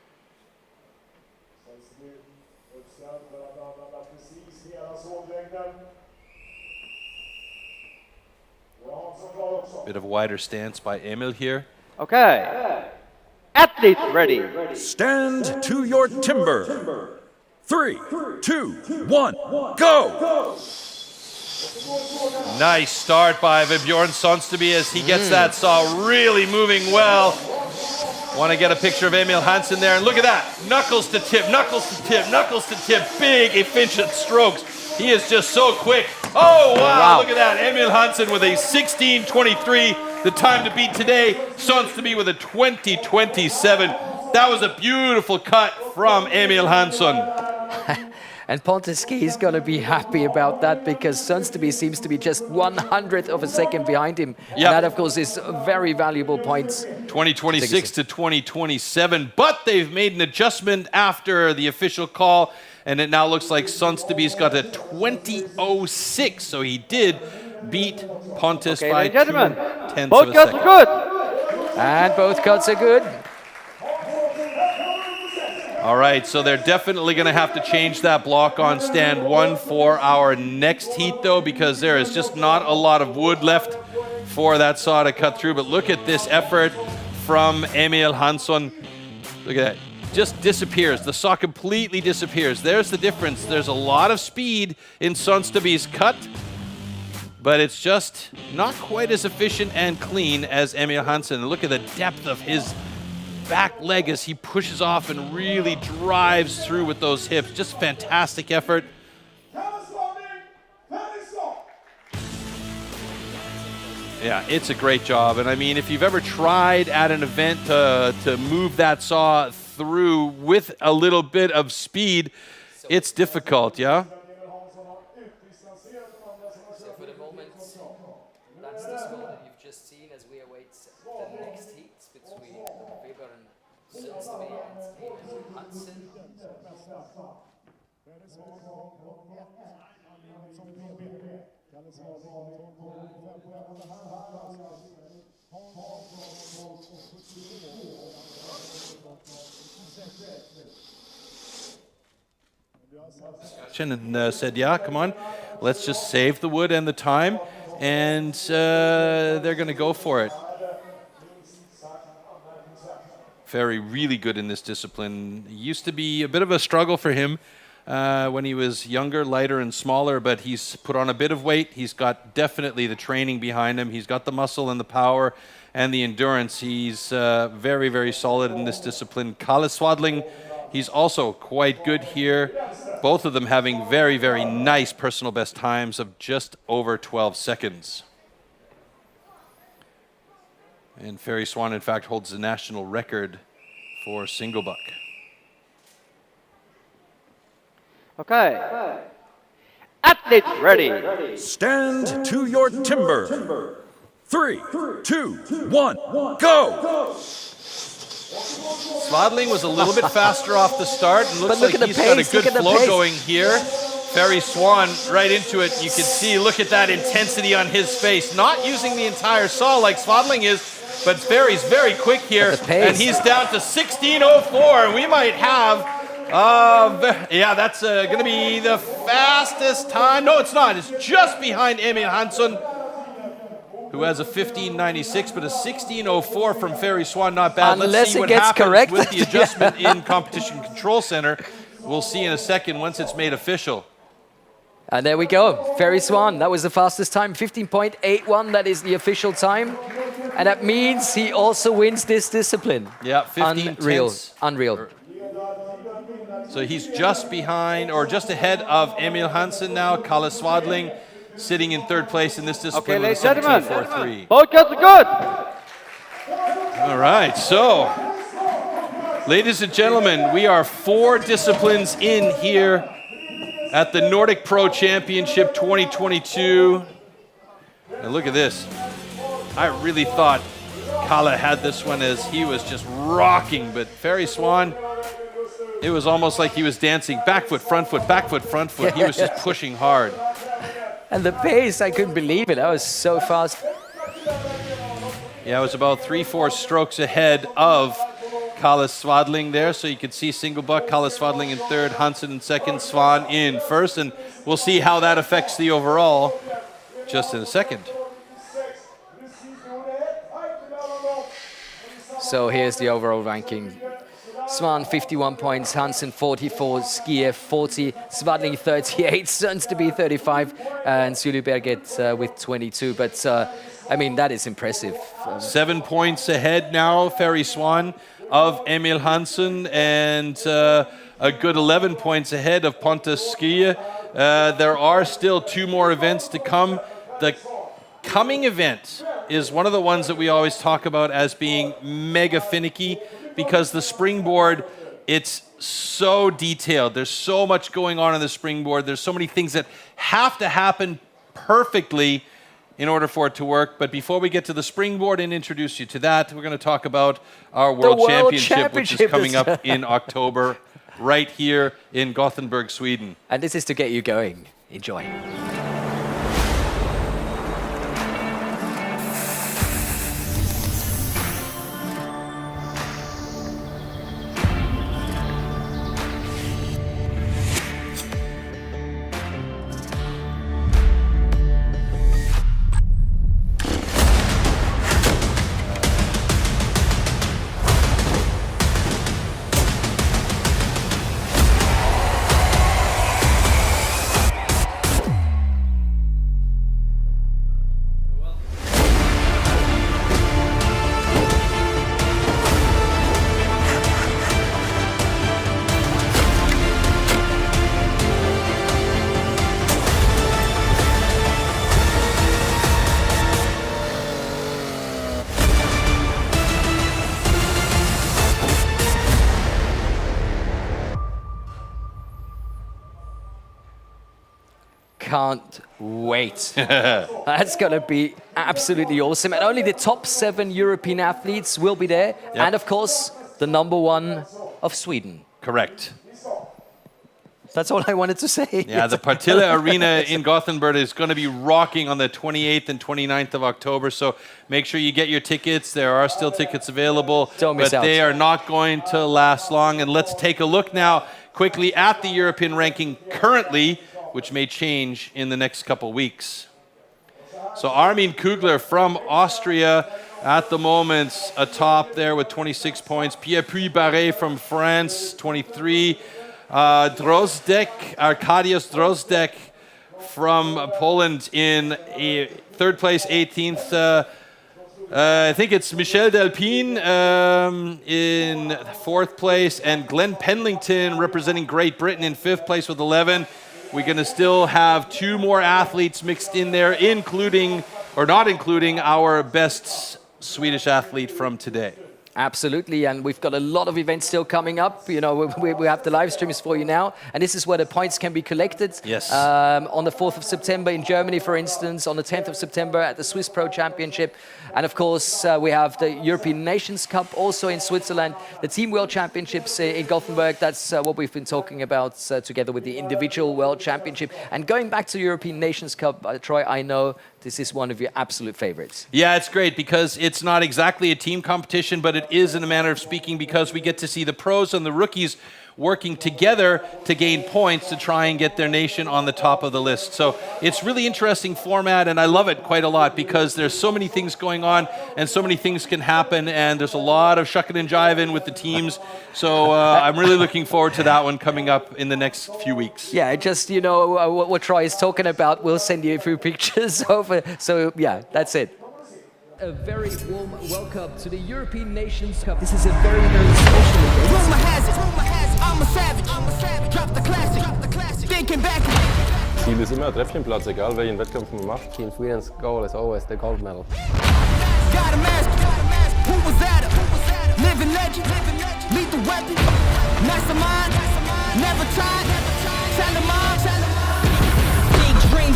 B: Bit of a wider stance by Emil here.
H: Okay. Athletes ready.
E: Stand to your timber. 3, 2, 1, go!
B: Nice start by Vebjorn Sonsteby as he gets that saw really moving well. Want to get a picture of Emil Hansen there, and look at that. Knuckles to tip, knuckles to tip, knuckles to tip. Big, efficient strokes. He is just so quick. Oh, wow, look at that. Emil Hansen with a 16.23, the time to beat today. Sonsteby with a 20.27. That was a beautiful cut from Emil Hansson.
A: And Pontusky is going to be happy about that because Sonsteby seems to be just 1/100th of a second behind him. Yep. And that, of course, is very valuable points.
B: 20.26 to 20.27, but they've made an adjustment after the official call, and it now looks like Sonsteby's got a 20.06, so he did beat Pontus by 2/10
H: both
B: of a
H: cuts
B: second.
H: are good.
A: And both cuts are good.
B: All right, so they're definitely going to have to change that block on stand 1 for our next heat, though, because there is just not a lot of wood left for that saw to cut through. But look at this effort from Emil Hansson. Look at that. Just disappears. The saw completely disappears. There's the difference. There's a lot of speed in Sonsteby's cut, but it's just not quite as efficient and clean as Emil Hansson. Look at the depth of his back leg as he pushes off and really drives through with those hips. Just fantastic effort. Yeah, it's a great job. And I mean, if you've ever tried at an event to move that saw through with a little bit of speed, it's difficult, yeah? And said, yeah, come on, let's just save the wood and the time, and they're going to go for it. Ferry really good in this discipline. It used to be a bit of a struggle for him when he was younger, lighter and smaller, but he's put on a bit of weight. He's got definitely the training behind him. He's got the muscle and the power and the endurance. He's very, very solid in this discipline. Kalle Swadling, he's also quite good here. Both of them having very, very nice personal best times of just over 12 seconds. And Ferry Swan, in fact, holds the national record for single buck.
H: Okay. Athletes ready.
E: Stand to your timber. 3, 2, 1, go!
B: Swadling was a little bit faster off the start, and looks like he's got a good flow going here. Ferry Swan right into it. You can see, look at that intensity on his face. Not using the entire saw like Swadling is, but Ferry's very quick here, and he's down to 16:04. We might have, yeah, that's going to be the fastest time. No, it's not. It's just behind Emil Hansson, who has a 15:96, but a 16:04 from Ferry Swan, not bad.
A: Unless
B: Let's see
A: it
B: what
A: gets
B: happens
A: correct.
B: with the adjustment in Competition Control Center. We'll see in a second once it's made official.
A: And there we go, Ferry Swan, that was the fastest time, 15.81, that is the official time. And that means he also wins this discipline.
B: Yeah, 15 tenths.
A: Unreal.
B: So he's just behind, or just ahead of Emil Hansson now. Kalle Swadling sitting in third place in this discipline.
H: Okay,
B: with
H: ladies and
B: a
H: gentlemen,
B: 17.43.
H: both guys are good.
B: All right, so, ladies and gentlemen, we are 4 disciplines in here at the Nordic Pro Championship 2022. And look at this. I really thought Kalle had this one as he was just rocking, but Ferry Swan, it was almost like he was dancing back foot, front foot, back foot, front foot. He was just pushing hard.
A: And the pace, I couldn't believe it. That was so fast.
B: Yeah, it was about 3-4 strokes ahead of Kalle Swadling there. So you could see single buck, Kalle Swadling in third, Hansson in second, Swan in first. And we'll see how that affects the overall just in a second.
A: So here's the overall ranking. Swan 51 points, Hansson 44, Skier 40, Swadling 38, turns to be 35, and Suluberget with 22. But I mean, that is impressive.
B: 7 points ahead now, Ferry Swan, of Emil Hansson, and a good 11 points ahead of Pontus Skier. There are still 2 more events to come. The coming event is one of the ones that we always talk about as being mega finicky, because the Springboard, it's so detailed. There's so much going on in the Springboard. There's so many things that have to happen perfectly in order for it to work. But before we get to the Springboard and introduce you to that, we're going to talk about our World Championship, which is coming up in October, right here in Gothenburg, Sweden.
A: And this is to get you going. Enjoy. Can't wait. That's going to be absolutely awesome. And only the top 7 European athletes will be there. Yep. And of course, the #1 of Sweden.
B: Correct.
A: That's all I wanted to say.
B: Yeah, the Partille Arena in Gothenburg is going to be rocking on the 28th and 29th of October, so make sure you get your tickets. There are still tickets available, but they are not going to last long. And let's take a look now quickly at the European ranking currently, which may change in the next couple weeks. So Armin Kugler from Austria at the moment atop there with 26 points. Pierre-Puy Barré from France, 23. Drozdek, Arkadiusz Drozdek from Poland in third place, 18th. I think it's Michel Delpine in fourth place, and Glenn Penlington representing Great Britain in fifth place with 11. We're going to still have two more athletes mixed in there, including, or not including, our best Swedish athlete from today.
A: Absolutely, and we've got a lot of events still coming up. You know, we have the live streams for you now, and this is where the points can be collected.
B: Yes.
A: On the 4th of September in Germany, for instance, on the 10th of September at the Swiss Pro Championship, and of course we have the European Nations Cup also in Switzerland, the Team World Championships in Gothenburg. That's what we've been talking about together with the Individual World Championship. And going back to European Nations Cup, Troy, I know this is one of your absolute favorites.
B: Yeah, it's great because it's not exactly a team competition, but it is in a manner of speaking because we get to see the pros and the rookies working together to gain points to try and get their nation on the top of the list. So it's really interesting format, and I love it quite a lot because there's so many things going on and so many things can happen, and there's a lot of shucking and jiving with the teams. So I'm really looking forward to that one coming up in the next few weeks.
A: Yeah, just, you know, what Troy is talking about, we'll send you a few pictures over. So yeah, that's it. A very warm welcome to the European Nations Cup. This is a very, very special event.
P: Rumor has it, I'm a savage, drop the classic, thinking back.
Q: Ziel ist immer Treppchenplatz, egal welchen Wettkampf man macht.
R: Team Sweden's goal is always the gold medal.
P: Got a mask, who was that? Living legend, lethal weapon, mastermind, never tried, tell them all.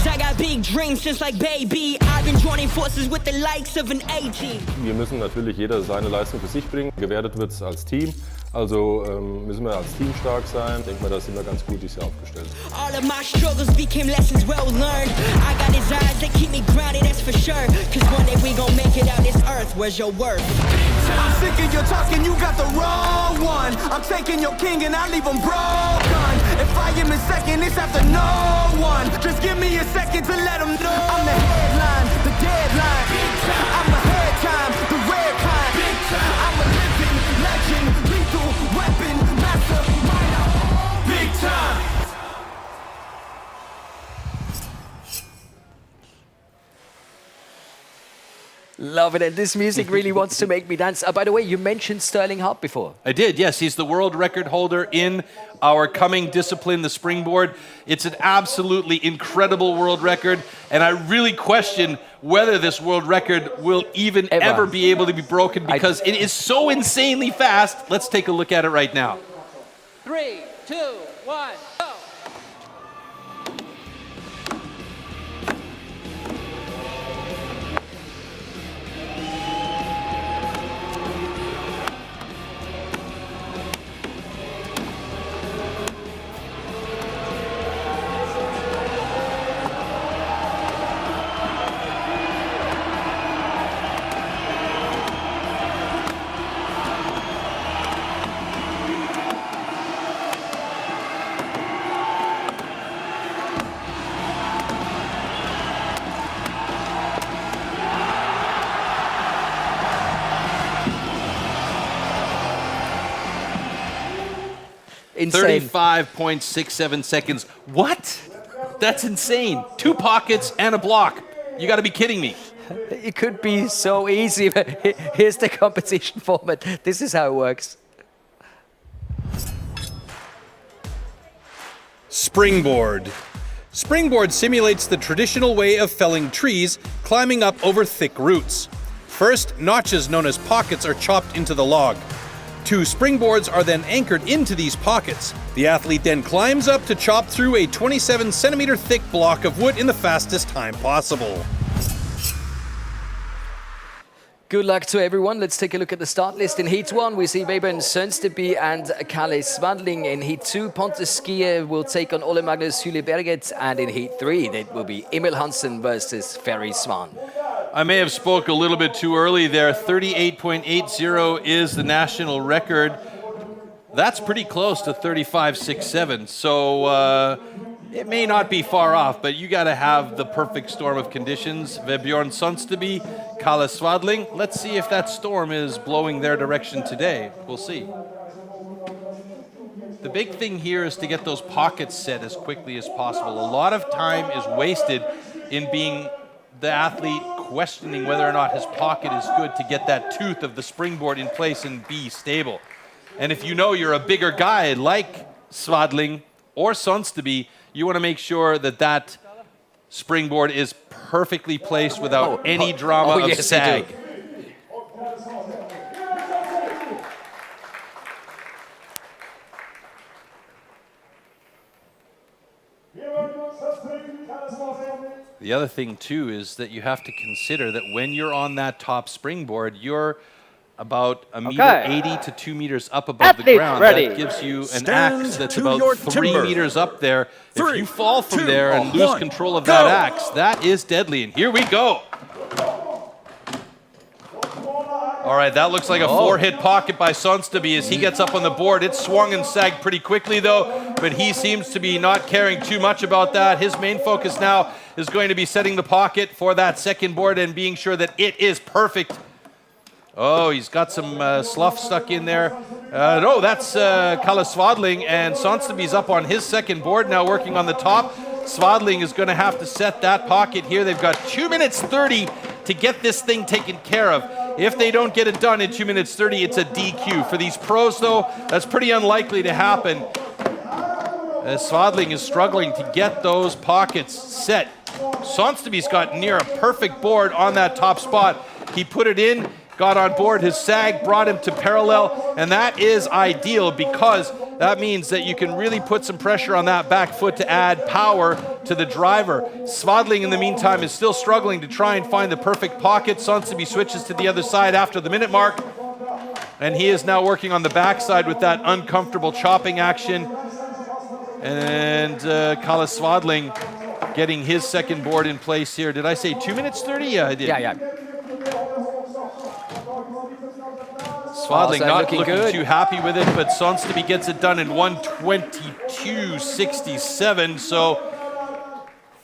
S: I got big dreams just like baby. I've been joining forces with the likes of an A-team.
Q: Wir müssen natürlich jeder seine Leistung für sich bringen. Gewertet wird es als Team. Also müssen wir als Team stark sein. Ich denke mal, da sind wir ganz gut dieses Jahr aufgestellt.
S: All of my struggles became lessons well learned. I got desires that keep me grounded, that's for sure. Cause one day we gon' make it out this earth. Where's your worth?
P: I'm sick of your talking, you got the wrong one. I'm taking your king and I leave him broken. If I am in second, it's after no one. Just give me a second to let them know. I'm the headline, the deadline. I'm a head time, the red kind. I'm a living legend, lethal weapon, mastermind. Big time.
A: Love it, and this music really wants to make me dance. By the way, you mentioned Sterling Hart before.
B: I did, yes. He's the world record holder in our coming discipline, the Springboard. It's an absolutely incredible world record, and I really question whether this world record will even ever be able to be broken because it is so insanely fast. Let's take a look at it right now.
S: 3, 2, 1, go!
A: Insane.
B: 35.67 seconds. What? That's insane. 2 pockets and a block. You got to be kidding me.
A: It could be so easy, but here's the competition format. This is how it works.
D: Springboard. Springboard simulates the traditional way of felling trees, climbing up over thick roots. First, notches known as pockets are chopped into the log. 2 springboards are then anchored into these pockets. The athlete then climbs up to chop through a 27-centimeter thick block of wood in the fastest time possible.
A: Good luck to everyone. Let's take a look at the start list. In Heat 1, we see Vebjørn Sønsteby and Kalle Svadling. In Heat 2, Pontus Skier will take on Ole Magnus Hyleberget. And in Heat 3, it will be Emil Hansen versus Ferry Svan.
B: I may have spoke a little bit too early there. 38.80 is the national record. That's pretty close to 35.67. So it may not be far off, but you got to have the perfect storm of conditions. Vebjørn Sønsteby, Kalle Svadling. Let's see if that storm is blowing their direction today. We'll see. The big thing here is to get those pockets set as quickly as possible. A lot of time is wasted in being the athlete questioning whether or not his pocket is good to get that tooth of the springboard in place and be stable. And if you know you're a bigger guy like Svadling or Sønsteby, you want to make sure that that springboard is perfectly placed without any drama of sag. The other thing too is that you have to consider that when you're on that top springboard, you're about a meter 80 to 2 meters up above the ground. That gives you an axe that's about 3 meters up there. If you fall from there and lose control of that axe, that is deadly. And here we go. All right, that looks like a 4-hit pocket by Sønsteby as he gets up on the board. It swung and sagged pretty quickly though, but he seems to be not caring too much about that. His main focus now is going to be setting the pocket for that second board and being sure that it is perfect. Oh, he's got some slough stuck in there. No, that's Kalle Svadling, and Sønsteby's up on his second board now working on the top. Svadling is going to have to set that pocket here. They've got 2 minutes 30 to get this thing taken care of. If they don't get it done in 2 minutes 30, it's a DQ. For these pros, though, that's pretty unlikely to happen. Svadling is struggling to get those pockets set. Sønsteby's got near a perfect board on that top spot. He put it in, got on board, his sag brought him to parallel, and that is ideal because that means that you can really put some pressure on that back foot to add power to the driver. Svadling, in the meantime, is still struggling to try and find the perfect pocket. Sønsteby switches to the other side after the minute mark, and he is now working on the backside with that uncomfortable chopping action. And Kalle Svadling getting his second board in place here. Did I say 2 minutes 30? Yeah, I did.
A: Yeah.
B: Svadling not looking too happy with it, but Sønsteby gets it done in 1:22.67. So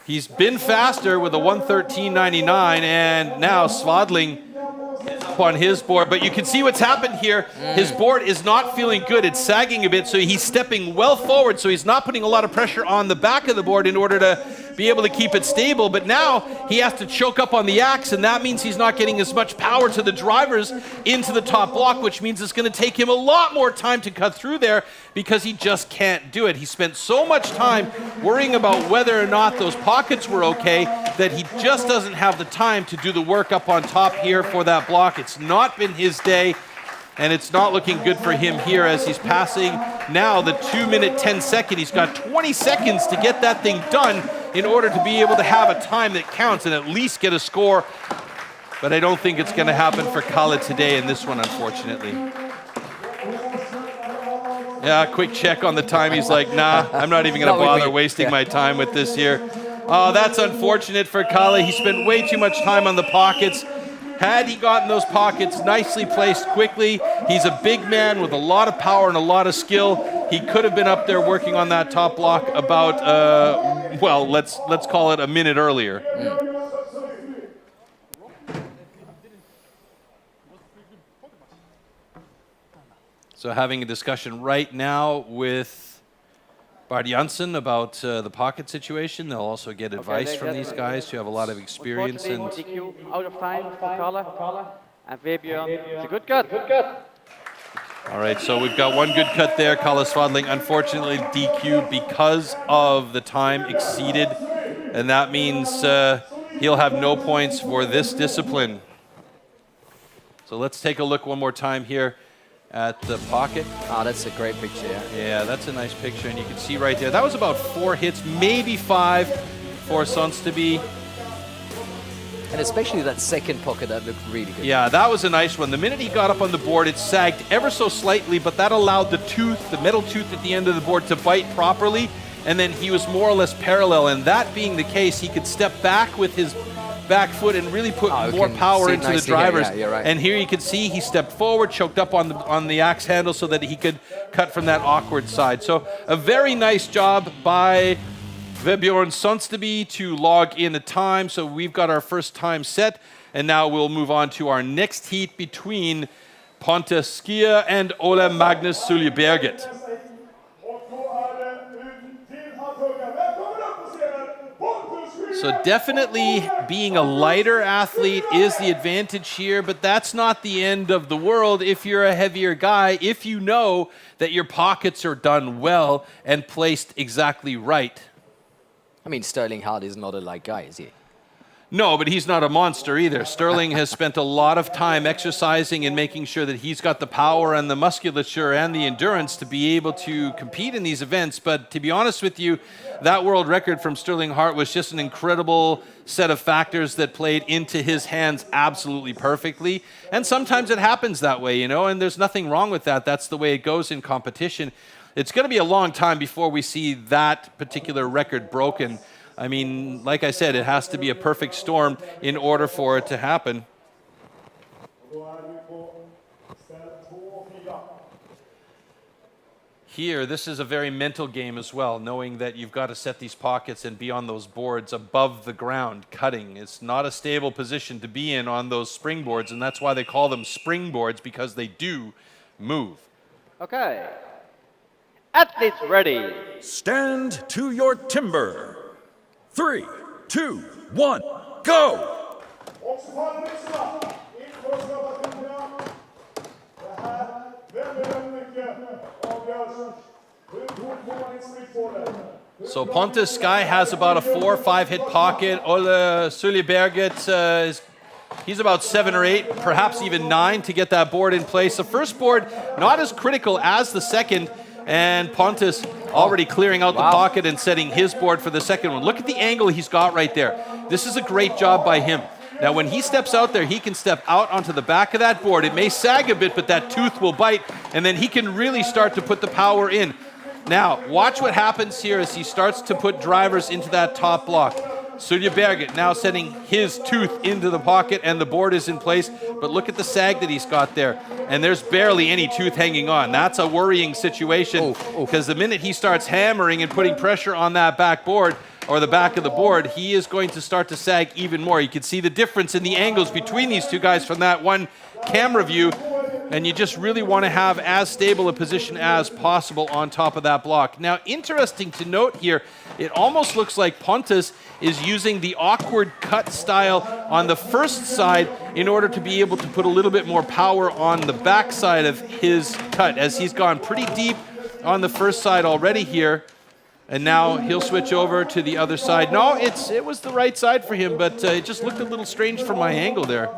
B: he's been faster with a 1:13.99, and now Svadling is up on his board. But you can see what's happened here. His board is not feeling good. It's sagging a bit, so he's stepping well forward, so he's not putting a lot of pressure on the back of the board in order to be able to keep it stable. But now he has to choke up on the axe, and that means he's not getting as much power to the drivers into the top block, which means it's going to take him a lot more time to cut through there because he just can't do it. He spent so much time worrying about whether or not those pockets were okay that he just doesn't have the time to do the work up on top here for that block. It's not been his day, and it's not looking good for him here as he's passing now the 2 minute 10 second. He's got 20 seconds to get that thing done in order to be able to have a time that counts and at least get a score. But I don't think it's going to happen for Kalle today in this one, unfortunately. Yeah, quick check on the time. He's like, nah, I'm not even going to bother wasting my time with this here. Oh, that's unfortunate for Kalle. He spent way too much time on the pockets. Had he gotten those pockets nicely placed quickly, he's a big man with a lot of power and a lot of skill. He could have been up there working on that top block about, well, let's call it a minute earlier. So having a discussion right now with Bart Janssen about the pocket situation. They'll also get advice from these guys who have a lot of experience. And
H: DQ out of time for Kalle. And Vebjørn, it's a good cut.
B: All right, so we've got one good cut there. Kalle Svadling, unfortunately, DQ because of the time exceeded. And that means he'll have no points for this discipline. So let's take a look one more time here at the pocket.
A: Oh, that's a great picture.
B: Yeah, that's a nice picture, and you can see right there, that was about 4 hits, maybe 5 for Sønsteby.
A: And especially that second pocket, that looked really good.
B: Yeah, that was a nice one. The minute he got up on the board, it sagged ever so slightly, but that allowed the tooth, the metal tooth at the end of the board, to bite properly, and then he was more or less parallel. And that being the case, he could step back with his back foot and really put more power into the drivers.
A: Here. Yeah, you're right.
B: And here you can see he stepped forward, choked up on the axe handle so that he could cut from that awkward side. So a very nice job by Vebjorn Sonsteby to log in the time. So we've got our first time set, and now we'll move on to our next heat between Pontus Skia and Ole Magnus Suljeberget. So definitely being a lighter athlete is the advantage here, but that's not the end of the world if you're a heavier guy, if you know that your pockets are done well and placed exactly right.
A: I mean, Sterling Hart is not a light guy, is he?
B: No, but he's not a monster either. Sterling has spent a lot of time exercising and making sure that he's got the power and the musculature and the endurance to be able to compete in these events. But to be honest with you, that world record from Sterling Hart was just an incredible set of factors that played into his hands absolutely perfectly. And sometimes it happens that way, you know, and there's nothing wrong with that. That's the way it goes in competition. It's going to be a long time before we see that particular record broken. I mean, like I said, it has to be a perfect storm in order for it to happen. Here, this is a very mental game as well, knowing that you've got to set these pockets and be on those boards above the ground, cutting. It's not a stable position to be in on those springboards, and that's why they call them springboards, because they do move.
H: Okay. Athletes ready.
E: Stand to your timber. 3, 2, 1, go!
B: So Pontus Sky has about a 4 or 5 hit pocket. Ole Suljeberget he's about 7 or 8, perhaps even 9 to get that board in place. The first board not as critical as the second, and Pontus already clearing out the pocket and setting his board for the second one. Look at the angle he's got right there. This is a great job by him. Now, when he steps out there, he can step out onto the back of that board. It may sag a bit, but that tooth will bite, and then he can really start to put the power in. Now, watch what happens here as he starts to put drivers into that top block. Suljeberget now setting his tooth into the pocket, and the board is in place, but look at the sag that he's got there. And there's barely any tooth hanging on. That's a worrying situation, because the minute he starts hammering and putting pressure on that back board, or the back of the board, he is going to start to sag even more. You can see the difference in the angles between these two guys from that one camera view, and you just really want to have as stable a position as possible on top of that block. Now, interesting to note here, it almost looks like Pontus is using the awkward cut style on the first side in order to be able to put a little bit more power on the back side of his cut, as he's gone pretty deep on the first side already here. And now he'll switch over to the other side. No, it was the right side for him, but it just looked a little strange from my angle there.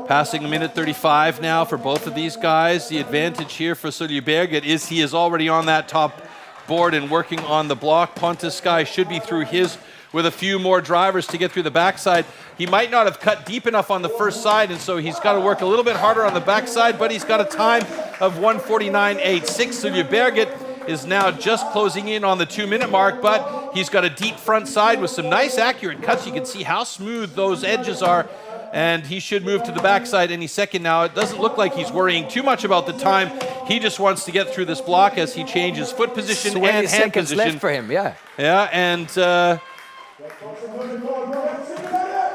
B: Passing a minute 35 now for both of these guys. The advantage here for Suljeberget is he is already on that top board and working on the block. Pontus Sky should be through his with a few more drivers to get through the backside. He might not have cut deep enough on the first side, and so he's got to work a little bit harder on the backside, but he's got a time of 1:49.86. Suljeberget is now just closing in on the 2-minute mark, but he's got a deep front side with some nice accurate cuts. You can see how smooth those edges are, and he should move to the backside any second now. It doesn't look like he's worrying too much about the time. He just wants to get through this block as he changes foot position and hand position.
A: Left for him, yeah.
B: Yeah, and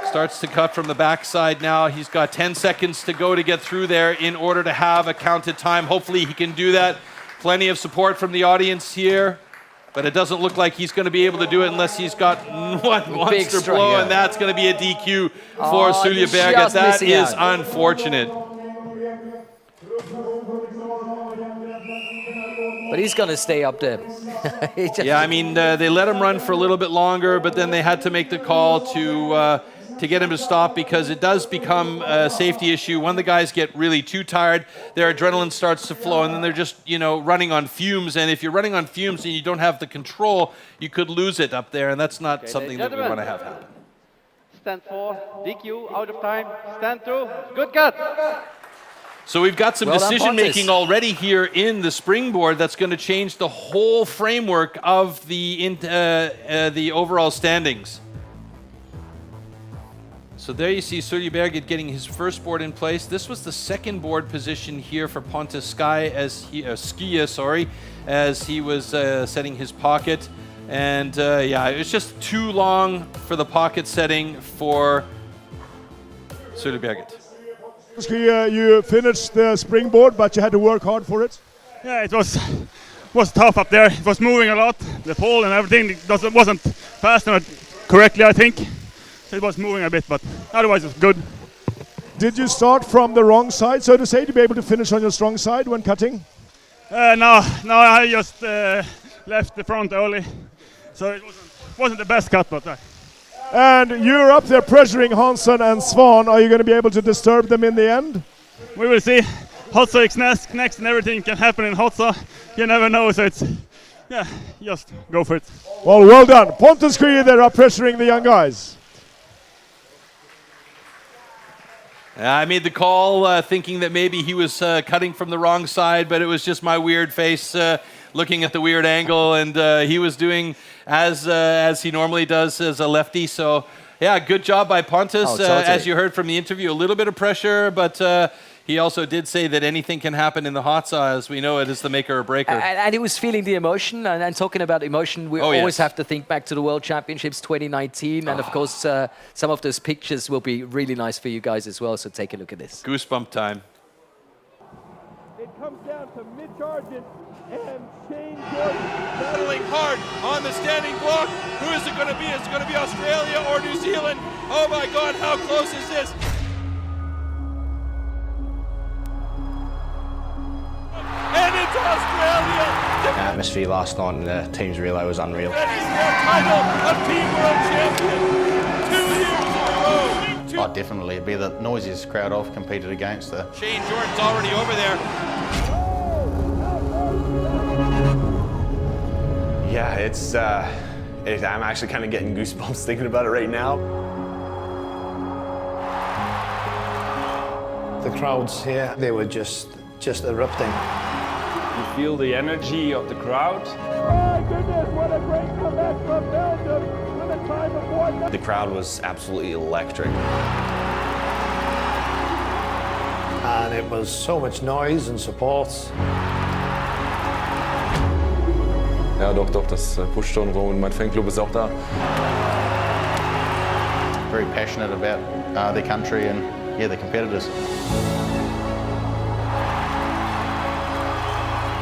B: starts to cut from the backside now. He's got 10 seconds to go to get through there in order to have a counted time. Hopefully he can do that. Plenty of support from the audience here, but it doesn't look like he's going to be able to do it unless he's got one monster blow, and that's going to be a DQ for Suljeberget. That is unfortunate.
A: But he's going to stay up there.
B: Yeah, I mean, they let him run for a little bit longer, but then they had to make the call to to get him to stop, because it does become a safety issue when the guys get really too tired. Their adrenaline starts to flow, and then they're just, you know, running on fumes. And if you're running on fumes and you don't have the control, you could lose it up there, and that's not something that we want to have happen.
H: Stand 4, DQ, out of time. Stand 2, good cut.
B: So we've got some decision-making already here in the Springboard that's going to change the whole framework of the overall standings. So there you see STIHL Timberspots getting his first board in place. This was the second board position here for Pontus Skia as he was setting his pocket. And yeah, it was just too long for the pocket setting for STIHL Timberspots.
C: You finished the Springboard, but you had to work hard for it.
T: Yeah, it was tough up there. It was moving a lot, the pole and everything. It wasn't fastened correctly, I think. So it was moving a bit, but otherwise it was good.
C: Did you start from the wrong side, so to say, to be able to finish on your strong side when cutting?
T: No, I just left the front early, so it wasn't the best cut, but.
C: And you're up there pressuring Hansen and Svan. Are you going to be able to disturb them in the end?
T: We will see. Hotsa is next and everything can happen in Hotsa. You never know, so it's, yeah, just go for it.
C: Well done. Pontus Skia, they're up pressuring the young guys.
B: I made the call thinking that maybe he was cutting from the wrong side, but it was just my weird face looking at the weird angle, and he was doing as he normally does as a lefty. So yeah, good job by Pontus.
A: Totally.
B: As you heard from the interview, a little bit of pressure, but he also did say that anything can happen in the Hotsa. As we know, it is the maker or breaker.
A: And he was feeling the emotion. And talking about emotion, we always have to think back to the World Championships 2019. And of course, some of those pictures will be really nice for you guys as well. So take a look at this.
B: Goosebump time.
P: It comes down to mid-charging and Shane Jordan battling hard on the standing block. Who is it going to be? Is it going to be Australia or New Zealand? Oh my God, how close is this? And it's Australia!
U: The atmosphere last night in the team's relay was unreal.
P: That is their title of Team World Champion 2 years in a row.
V: Oh, definitely. It'd be the noisiest crowd I've competed against.
P: Shane Jordan's already over there.
W: Yeah, I'm actually kind of getting goosebumps thinking about it right now.
X: The crowds here, they were just erupting.
Y: You feel the energy of the crowd.
P: My goodness, what a great comeback from Belgium with a time of 1.
W: The crowd was absolutely electric.
X: And it was so much noise and support.
Q: Ja, doch, das pusht schon rum und mein Fanclub ist auch da.
V: Very passionate about their country and, yeah, the competitors.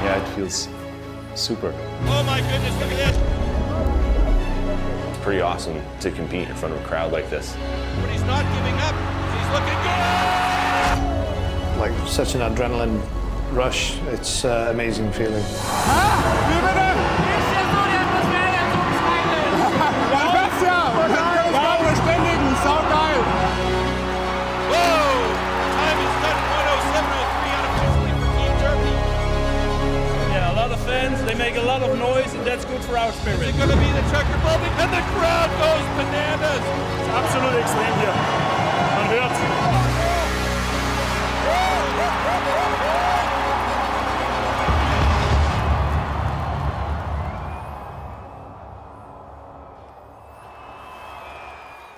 W: Yeah, it feels super.
P: Oh my goodness, look at this.
W: It's pretty awesome to compete in front of a crowd like this.
P: But he's not giving up. He's looking good.
X: Like such an adrenaline rush. It's an amazing feeling.
Y: They make a lot of noise, and that's good for our spirit.
P: Is it going to be the Czech Republic? And the crowd goes bananas.
T: It's absolutely extreme here. Man hört.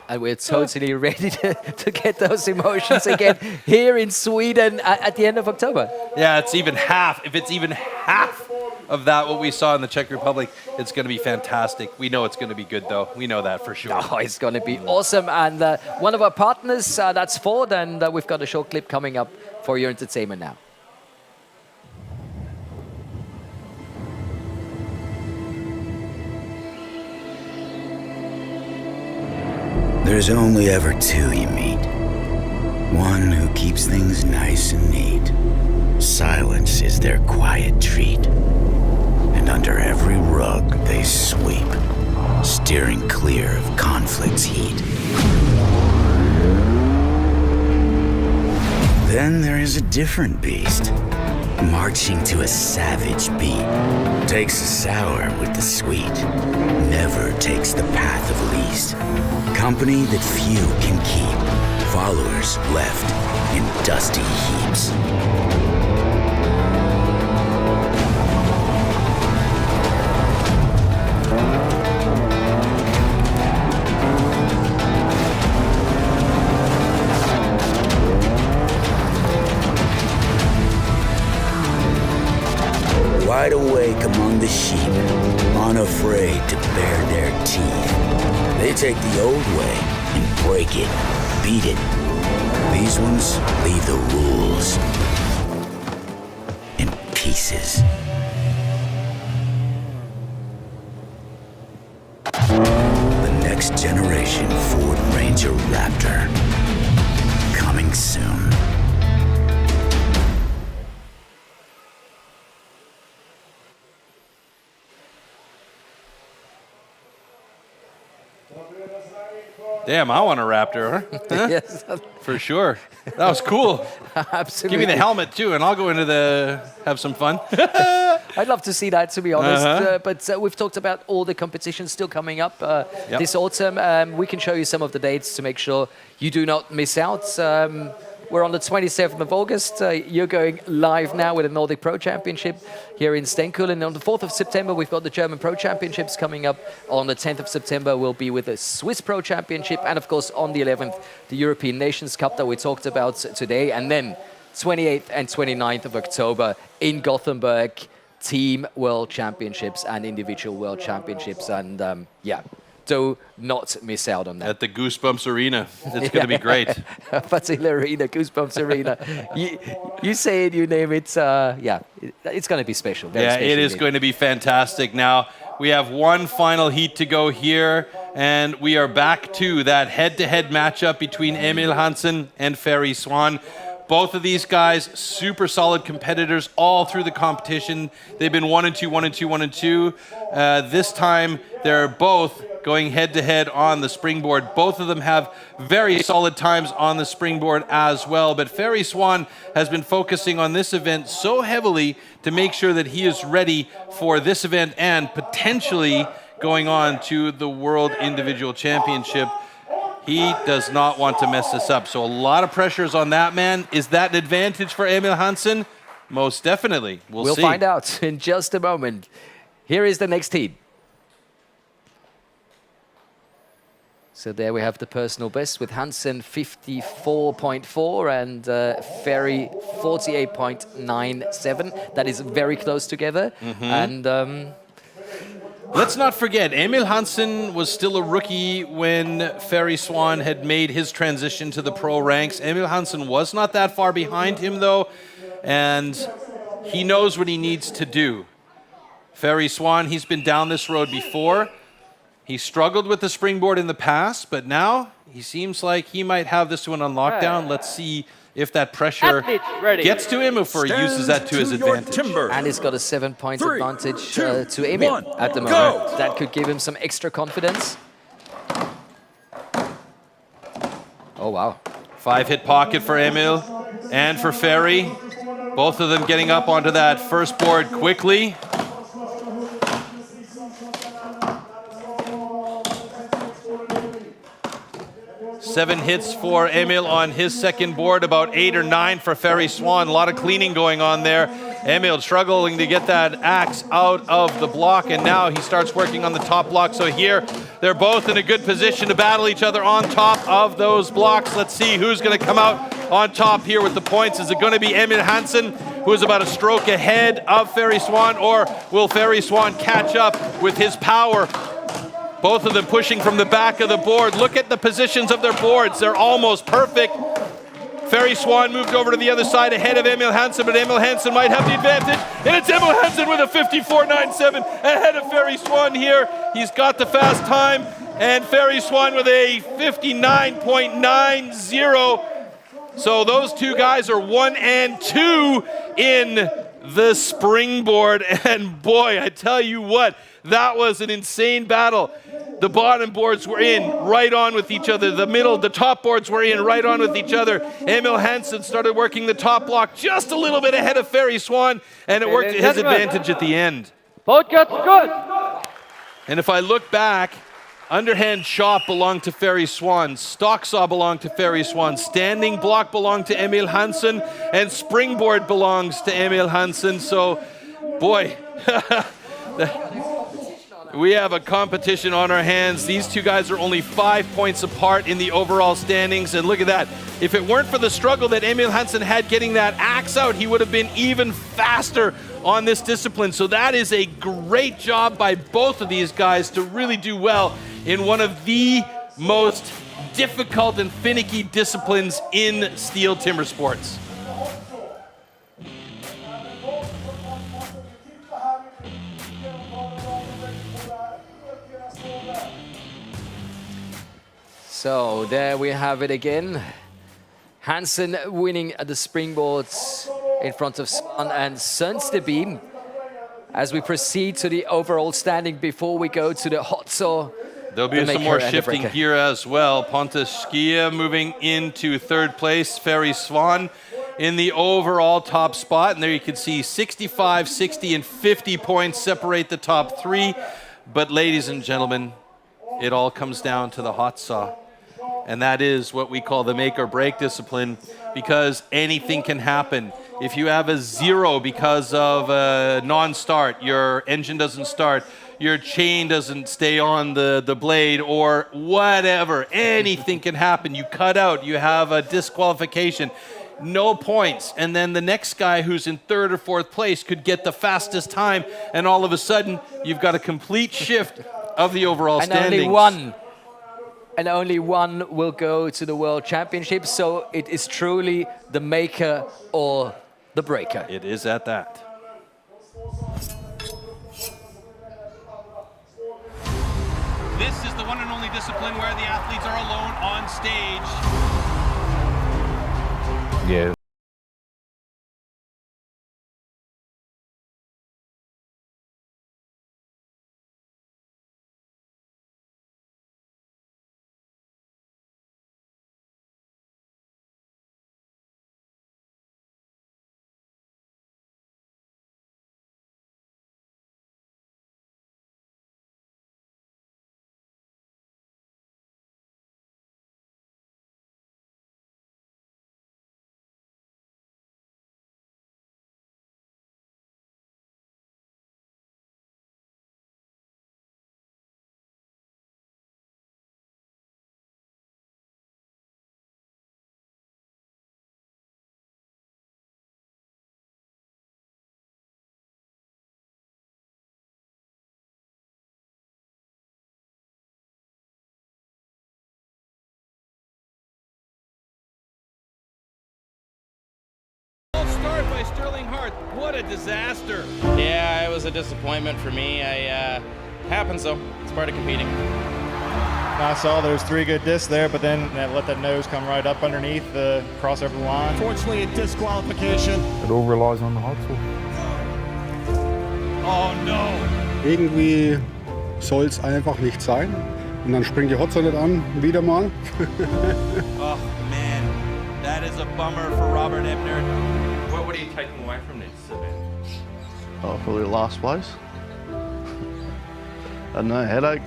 A: And we're totally ready to get those emotions again here in Sweden at the end of October.
B: Yeah, it's even half. If it's even half of that what we saw in the Czech Republic, it's going to be fantastic. We know it's going to be good, though. We know that for sure.
A: Oh, it's going to be awesome. And one of our partners, that's Ford, and we've got a short clip coming up for your entertainment now.
Z: There's only ever two you meet. One who keeps things nice and neat. Silence is their quiet treat. And under every rug they sweep, steering clear of conflict's heat. Then there is a different beast, marching to a savage beat. Takes the sour with the sweet, never takes the path of least. Company that few can keep, followers left in dusty heaps. Wide awake among the sheep, unafraid to bare their teeth. They take the old way and break it, beat it. These ones leave the rules in pieces. The next generation Ford Ranger Raptor, coming soon.
B: Damn, I want a Raptor, huh?
A: Yes.
B: For sure. That was cool.
A: Absolutely.
B: Give me the helmet, too, and I'll go into have some fun.
A: I'd love to see that, to be honest. But we've talked about all the competitions still coming up this autumn. We can show you some of the dates to make sure you do not miss out. We're on the 27th of August. You're going live now with the Nordic Pro Championship here in Steinkuhl. And on the 4th of September, we've got the German Pro Championships coming up. On the 10th of September, we'll be with the Swiss Pro Championship. And of course, on the 11th, the European Nations Cup that we talked about today. And then 28th and 29th of October in Gothenburg, Team World Championships and Individual World Championships. And yeah. Do not miss out on that.
B: At the Goosebumps Arena. It's going to be great.
A: Fatih Arena, Goosebumps Arena. You say it, you name it. Yeah, it's going to be special. Very special
B: it is going to be fantastic. Now, we have one final heat to go here, and we are back to that head-to-head matchup between Emil Hansen and Ferry Swan. Both of these guys, super solid competitors all through the competition. They've been 1-2, 1-2, 1-2. This time, they're both going head-to-head on the Springboard. Both of them have very solid times on the Springboard as well. But Ferry Swan has been focusing on this event so heavily to make sure that he is ready for this event and potentially going on to the World Individual Championship. He does not want to mess this up. So a lot of pressures on that man. Is that an advantage for Emil Hansen? Most definitely. We'll see.
A: Find out in just a moment. Here is the next team. So there we have the personal best with Hansen 54.4 and Ferry 48.97. That is very close together. And
B: let's not forget, Emil Hansen was still a rookie when Ferry Swan had made his transition to the pro ranks. Emil Hansen was not that far behind him, though, and he knows what he needs to do. Ferry Swan, he's been down this road before. He struggled with the Springboard in the past, but now he seems like he might have this one on lockdown. Let's see if that pressure gets to him or if he uses that to his advantage.
A: And he's got a 7-point advantage to Emil at the moment. That could give him some extra confidence. Oh, wow.
B: 5-hit pocket for Emil and for Ferry. Both of them getting up onto that first board quickly. 7 hits for Emil on his second board, about 8 or 9 for Ferry Swan. A lot of cleaning going on there. Emil struggling to get that axe out of the block, and now he starts working on the top block. So here, they're both in a good position to battle each other on top of those blocks. Let's see who's going to come out on top here with the points. Is it going to be Emil Hansen, who is about a stroke ahead of Ferry Swan, or will Ferry Swan catch up with his power? Both of them pushing from the back of the board. Look at the positions of their boards. They're almost perfect. Ferry Swan moved over to the other side ahead of Emil Hansen, but Emil Hansen might have the advantage. And it's Emil Hansen with a 54.97 ahead of Ferry Swan here. He's got the fast time, and Ferry Swan with a 59.90. So those two guys are 1 and 2 in the Springboard. And boy, I tell you what, that was an insane battle. The bottom boards were in right on with each other. The top boards were in right on with each other. Emil Hansen started working the top block just a little bit ahead of Ferry Swan, and it worked to his advantage at the end.
H: Both guts good.
B: And if I look back, underhand chop belonged to Ferry Swan, stock saw belonged to Ferry Swan, standing block belonged to Emil Hansen, and springboard belongs to Emil Hansen. So, boy, we have a competition on our hands. These two guys are only 5 points apart in the overall standings, and look at that. If it weren't for the struggle that Emil Hansen had getting that axe out, he would have been even faster on this discipline. So that is a great job by both of these guys to really do well in one of the most difficult and finicky disciplines in STIHL Timbersports.
A: So there we have it again. Hansen winning the springboards in front of Swan and Sundstebeam. As we proceed to the overall standing before we go to the hot saw.
B: There'll be some more shifting here as well. Pontus Skia moving into third place. Ferry Swan in the overall top spot. And there you can see 65, 60, and 50 points separate the top three. But ladies and gentlemen, it all comes down to the hot saw. And that is what we call the make or break discipline, because anything can happen. If you have a 0 because of a non-start, your engine doesn't start, your chain doesn't stay on the blade, or whatever, anything can happen. You cut out, you have a disqualification, no points. And then the next guy who's in third or fourth place could get the fastest time, and all of a sudden, you've got a complete shift of the overall standings.
A: And only one will go to the World Championship, so it is truly the maker or the breaker.
B: It is at that.
D: This is the one and only discipline where the athletes are alone on stage.
Q: Yeah.
D: Start by Sterling Hart. What a disaster.
F: Yeah, it was a disappointment for me. Happens though. It's part of competing.
V: I saw there was 3 good discs there, but then let that nose come right up underneath the crossover line.
C: Unfortunately, a disqualification.
Q: It all relies on the hot saw.
D: Oh no.
G: Irgendwie soll es einfach nicht sein. Und dann springt die Hotsaw nicht an, wieder mal.
B: Oh man, that is a bummer for Robert Ebner.
Q: What are you taking away from this event?
I: Oh, probably last place. I don't know, headache.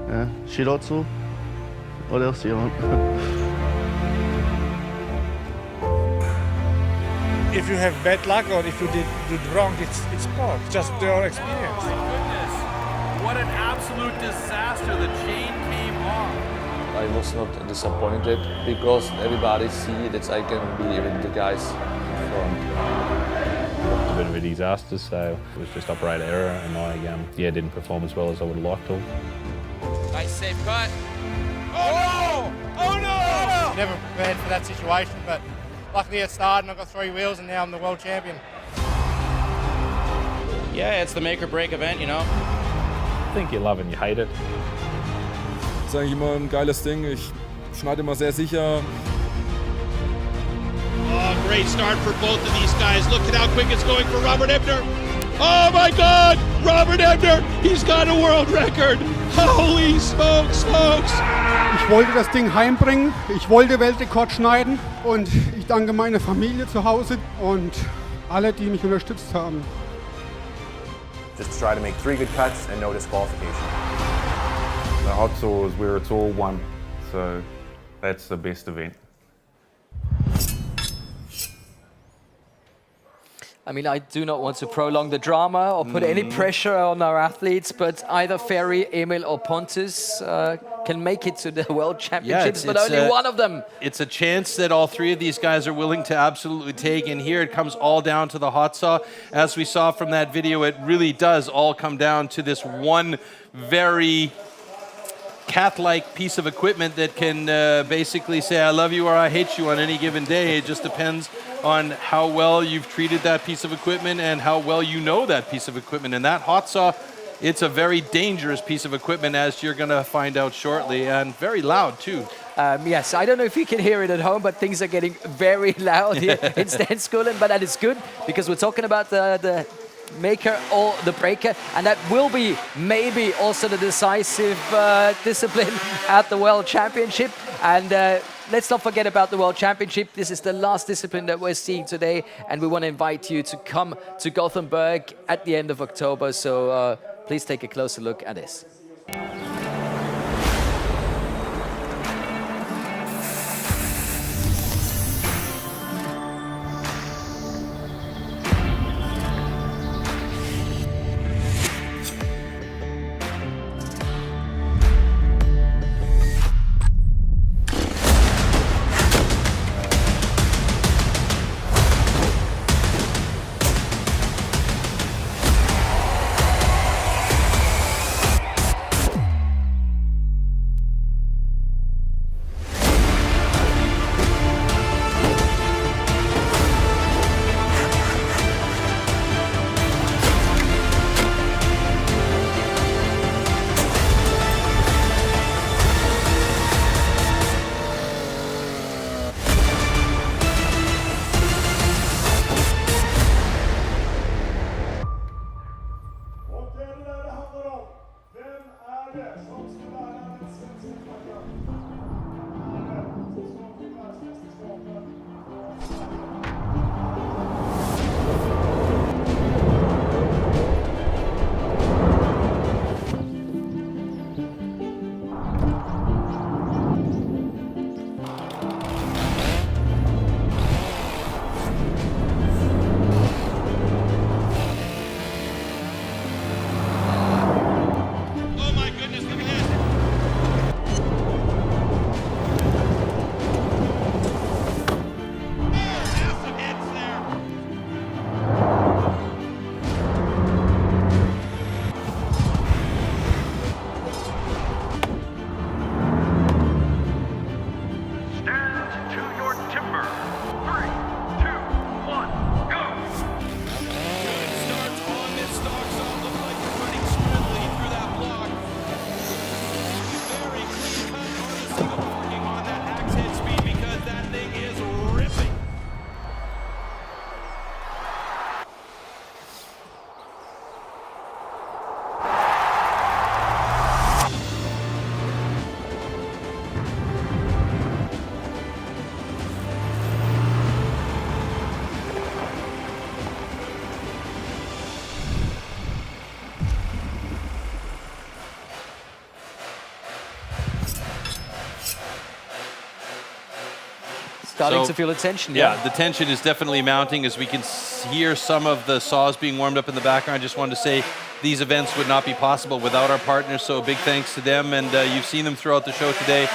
I: Yeah, shit hotsaw. What else do you want?
T: If you have bad luck or if you did wrong, it's sport. Just your experience.
D: Oh my goodness. What an absolute disaster. The chain came off.
J: I was not disappointed because everybody see that I can be with the guys in front.
Q: It's a bit of a disaster, so it was just operator error, and I didn't perform as well as I would have liked to.
F: Nice safe cut.
D: Oh no! Oh no!
L: Never prepared for that situation, but luckily it started and I got 3 wheels and now I'm the world champion.
F: Yeah, it's the make or break event, you know.
Q: I think you love it and you hate it.
M: Das ist eigentlich immer ein geiles Ding. Ich schneide immer sehr sicher.
D: Oh, great start for both of these guys. Look at how quick it's going for Robert Ebner. Oh my God, Robert Ebner, he's got a world record. Holy smokes, folks.
G: Ich wollte das Ding heimbringen, ich wollte Weltrekord schneiden und ich danke meiner Familie zu Hause und alle, die mich unterstützt haben.
W: Just try to make 3 good cuts and no disqualification.
Q: The hot saw is where it's all won, so that's the best event.
A: I mean, I do not want to prolong the drama or put any pressure on our athletes, but either Ferry, Emil or Pontus can make it to the World Championships, but only one of them.
B: It's a chance that all 3 of these guys are willing to absolutely take, and here it comes all down to the hot saw. As we saw from that video, it really does all come down to this one very cat-like piece of equipment that can basically say I love you or I hate you on any given day. It just depends on how well you've treated that piece of equipment and how well you know that piece of equipment. And that hot saw, it's a very dangerous piece of equipment, as you're going to find out shortly, and very loud too.
A: Yes, I don't know if you can hear it at home, but things are getting very loud here in Stenskolen, but that is good because we're talking about the maker or the breaker, and that will be maybe also the decisive discipline at the World Championship. And let's not forget about the World Championship. This is the last discipline that we're seeing today, and we want to invite you to come to Gothenburg at the end of October. So please take a closer look at this. Starting to feel the tension.
B: Yeah, the tension is definitely mounting as we can hear some of the saws being warmed up in the background. I just wanted to say these events would not be possible without our partners, so a big thanks to them. And you've seen them throughout the show today.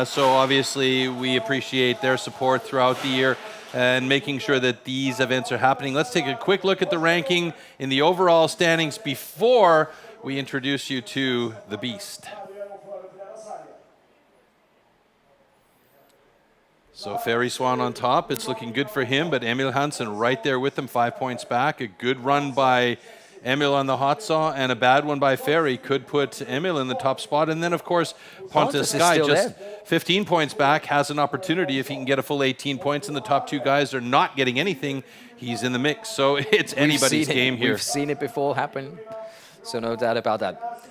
B: So obviously we appreciate their support throughout the year and making sure that these events are happening. Let's take a quick look at the ranking in the overall standings before we introduce you to the Beast. So Ferry Swan on top, it's looking good for him, but Emil Hansen right there with him, 5 points back. A good run by Emil on the hot saw and a bad one by Ferry could put Emil in the top spot. And then, of course, Pontus Sky just 15 points back, has an opportunity if he can get a full 18 points, and the top two guys are not getting anything, he's in the mix. So it's anybody's game here.
A: We've seen it before happen, so no doubt about that.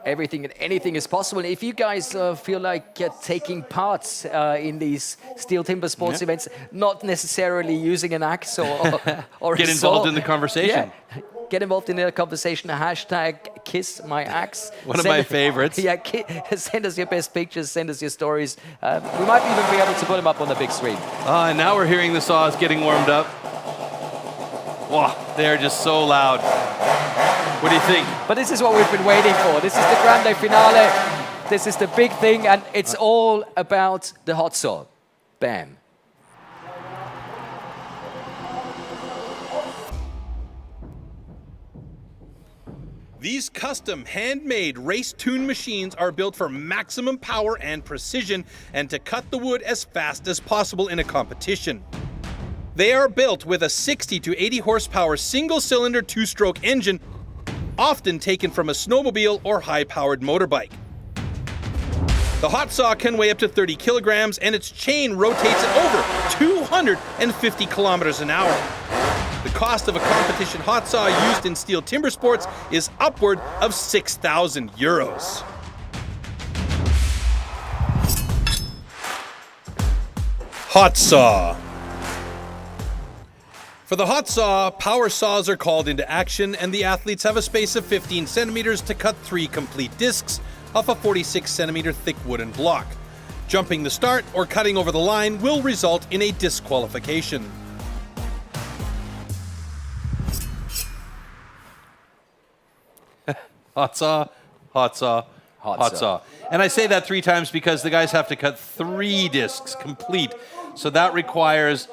A: Everything and anything is possible. If you guys feel like taking part in these STIHL Timbersports events, not necessarily using an axe or
B: get involved in the conversation.
A: Yeah. Get involved in the conversation. Hashtag kiss my axe.
B: One of my favorites.
A: Yeah, send us your best pictures. Send us your stories. We might even be able to put them up on the big screen.
B: And now we're hearing the saws getting warmed up. Wow, they're just so loud. What do you think?
A: But this is what we've been waiting for. This is the grande finale. This is the big thing, and it's all about the hot saw. Bam.
D: These custom handmade race-tuned machines are built for maximum power and precision and to cut the wood as fast as possible in a competition. They are built with a 60 to 80 horsepower single-cylinder two-stroke engine, often taken from a snowmobile or high-powered motorbike. The hot saw can weigh up to 30 kilograms and its chain rotates at over 250 kilometers an hour. The cost of a competition hot saw used in STIHL Timbersports is upward of 6,000 euros. Hot saw. For the hot saw, power saws are called into action and the athletes have a space of 15 centimeters to cut 3 complete discs off a 46 centimeter thick wooden block. Jumping the start or cutting over the line will result in a disqualification.
B: Hot saw, hot saw, hot saw. And I say that 3 times because the guys have to cut 3 discs complete. So that requires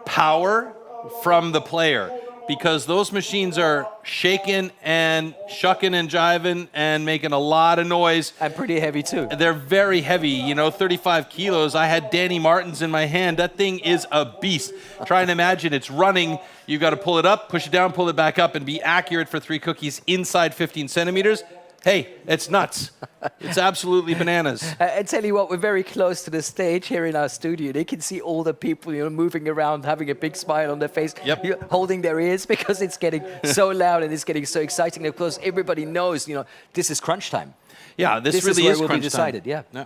B: power from the player because those machines are shaking and shucking and jiving and making a lot of noise.
A: And pretty heavy too.
B: They're very heavy, you know, 35 kilos. I had Danny Martin's in my hand. That thing is a beast. Try and imagine it's running. You got to pull it up, push it down, pull it back up, and be accurate for 3 cookies inside 15 centimeters. Hey, it's nuts. It's absolutely bananas.
A: I tell you what, we're very close to the stage here in our studio. They can see all the people, you know, moving around, having a big smile on their face, holding their ears because it's getting so loud and it's getting so exciting. Of course, everybody knows, you know, this is crunch time.
B: Yeah, this really
A: is
B: is
A: where
B: crunch
A: will be decided.
B: time.
A: Yeah,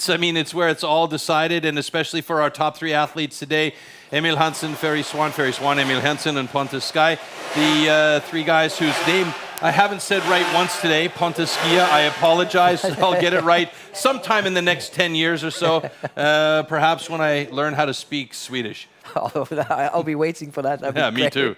B: I mean, it's where it's all decided, and especially for our top 3 athletes today, Emil Hansen, Ferry Swan, Emil Hansen, and Pontus Sky, the 3 guys whose name I haven't said right once today, Pontus Skia. I apologize. I'll get it right sometime in the next 10 years or so, perhaps when I learn how to speak Swedish.
A: I'll be waiting for that.
B: Yeah, me too.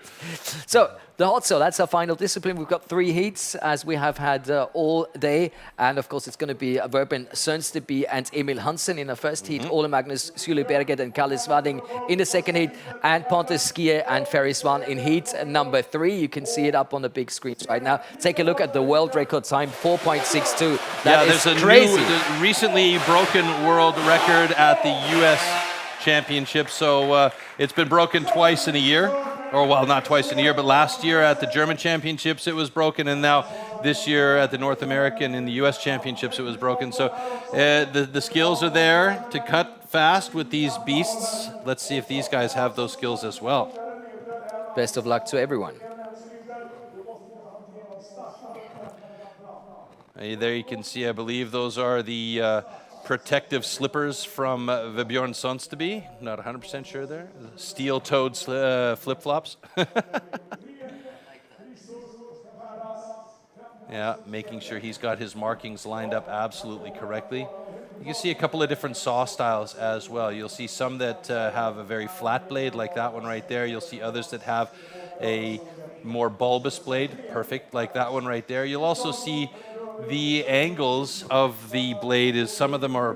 A: So the hot saw, that's our final discipline. We've got 3 heats as we have had all day. And of course, it's going to be Verben Sönsteby and Emil Hansen in the first heat, Ole Magnus Syleberget and Kalle Svading in the second heat, and Pontus Skia and Ferry Swan in heat number 3. You can see it up on the big screen right now. Take a look at the world record time, 4.62. That is
B: there's a
A: crazy.
B: new, recently broken world record at the U.S. Championship. So it's been broken twice in a year. Or, well, not twice in a year, but last year at the German Championships it was broken, and now this year at the North American and the U.S. Championships it was broken. So the skills are there to cut fast with these beasts. Let's see if these guys have those skills as well.
A: Best of luck to everyone.
B: There you can see, I believe those are the protective slippers from Vebjorn Sönsteby. Not 100% sure there. Steel-toed flip-flops. Yeah, making sure he's got his markings lined up absolutely correctly. You can see a couple of different saw styles as well. You'll see some that have a very flat blade like that one right there. You'll see others that have a more bulbous blade, perfect, like that one right there. You'll also see the angles of the blade is some of them are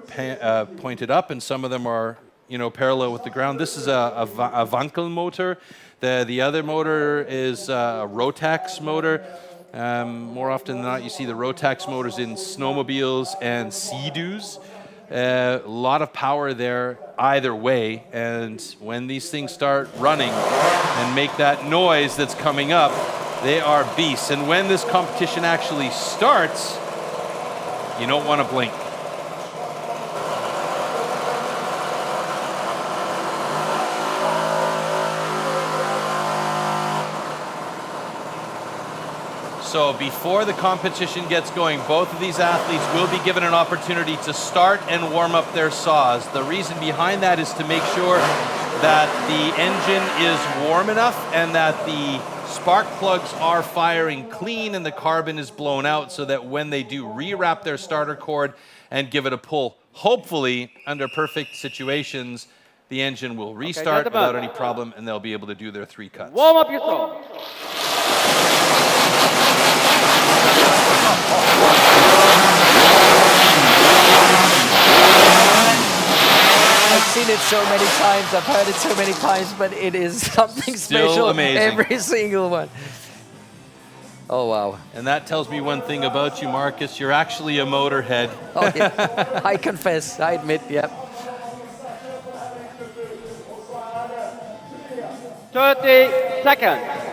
B: pointed up and some of them are, you know, parallel with the ground. This is a Wankel motor. The other motor is a Rotax motor. More often than not, you see the Rotax motors in snowmobiles and Sea-Doos. A lot of power there either way, and when these things start running and make that noise that's coming up, they are beasts. And when this competition actually starts, you don't want to blink. So before the competition gets going, both of these athletes will be given an opportunity to start and warm up their saws. The reason behind that is to make sure that the engine is warm enough and that the spark plugs are firing clean and the carbon is blown out, so that when they do rewrap their starter cord and give it a pull, hopefully under perfect situations, the engine will restart without any problem and they'll be able to do their 3 cuts.
H: Warm up your saw.
A: I've seen it so many times, I've heard it so many times, but it is something special
B: amazing.
A: every single one. Oh, wow.
B: And that tells me one thing about you, Marcus. You're actually a motorhead.
A: Oh, yeah. I confess, I admit, yeah.
H: 30 seconds.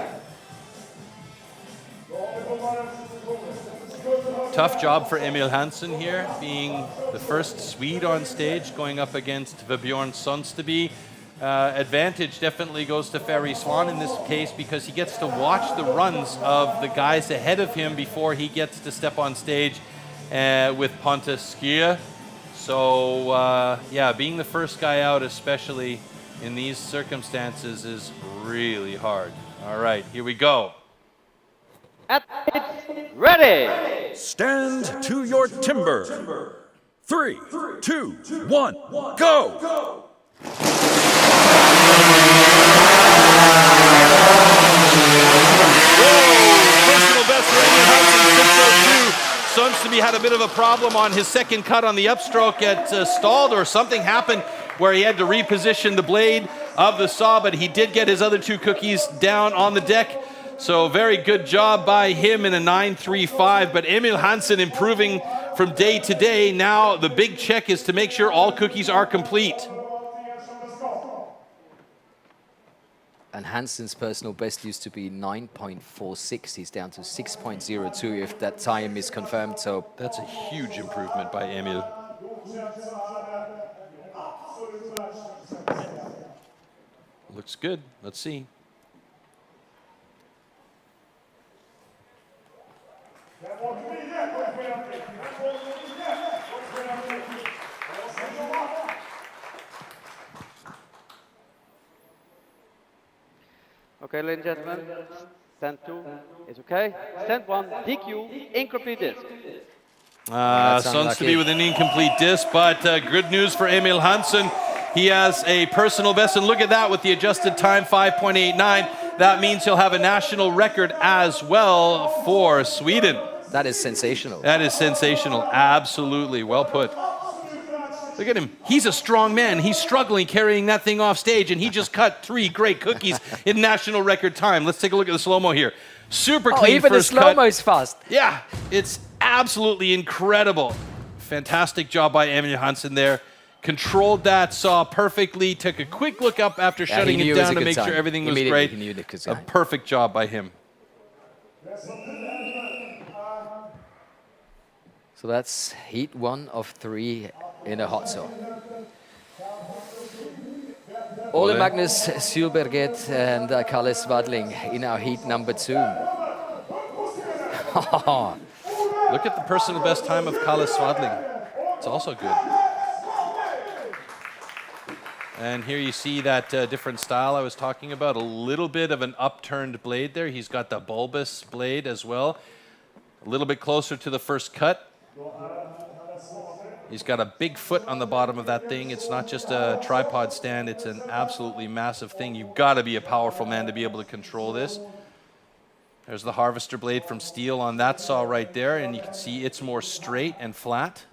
B: Tough job for Emil Hansen here, being the first Swede on stage, going up against Vebjorn Sonsteby. Advantage definitely goes to Ferry Swan in this case, because he gets to watch the runs of the guys ahead of him before he gets to step on stage with Pontus Skier. So yeah, being the first guy out, especially in these circumstances, is really hard. All right, here we go.
H: Ready.
E: Stand to your timber. 3, 2, 1, go!
B: Personal best for Emil Hansen, 6:02. Sonsteby had a bit of a problem on his second cut on the upstroke, stalled, or something happened where he had to reposition the blade of the saw, but he did get his other 2 cookies down on the deck. So very good job by him in a 9.35, but Emil Hansen improving from day to day. Now the big check is to make sure all cookies are complete.
A: And Hansen's personal best used to be 9.46. He's down to 6.02 if that time is confirmed. So
B: that's a huge improvement by Emil. Looks good. Let's see.
H: Okay, ladies and gentlemen, stand 2 is okay. Stand 1, DQ, incomplete disc.
B: Sonsteby with an incomplete disc, but good news for Emil Hansen. He has a personal best, and look at that with the adjusted time, 5.89. That means he'll have a national record as well for Sweden.
A: That is sensational.
B: That is sensational, absolutely, well put. Look at him, he's a strong man. He's struggling carrying that thing off stage, and he just cut 3 great cookies in national record time. Let's take a look at the slow-mo here. Super clean
A: even
B: first
A: the slow-mo's fast.
B: Yeah, it's absolutely incredible. Fantastic job by Emil Hansen there. Controlled that saw perfectly, took a quick look up after shutting it down to make sure everything was great. A perfect job by him.
A: So that's heat 1 of 3 in a hot saw. Ole Magnus Sylberget and Kalle Svadling in our heat number 2.
B: Look at the personal best time of Kalle Svadling. It's also good. And here you see that different style I was talking about, a little bit of an upturned blade there. He's got the bulbous blade as well. A little bit closer to the first cut. He's got a big foot on the bottom of that thing. It's not just a tripod stand, it's an absolutely massive thing. You've got to be a powerful man to be able to control this. There's the harvester blade from STIHL on that saw right there, and you can see it's more straight and flat.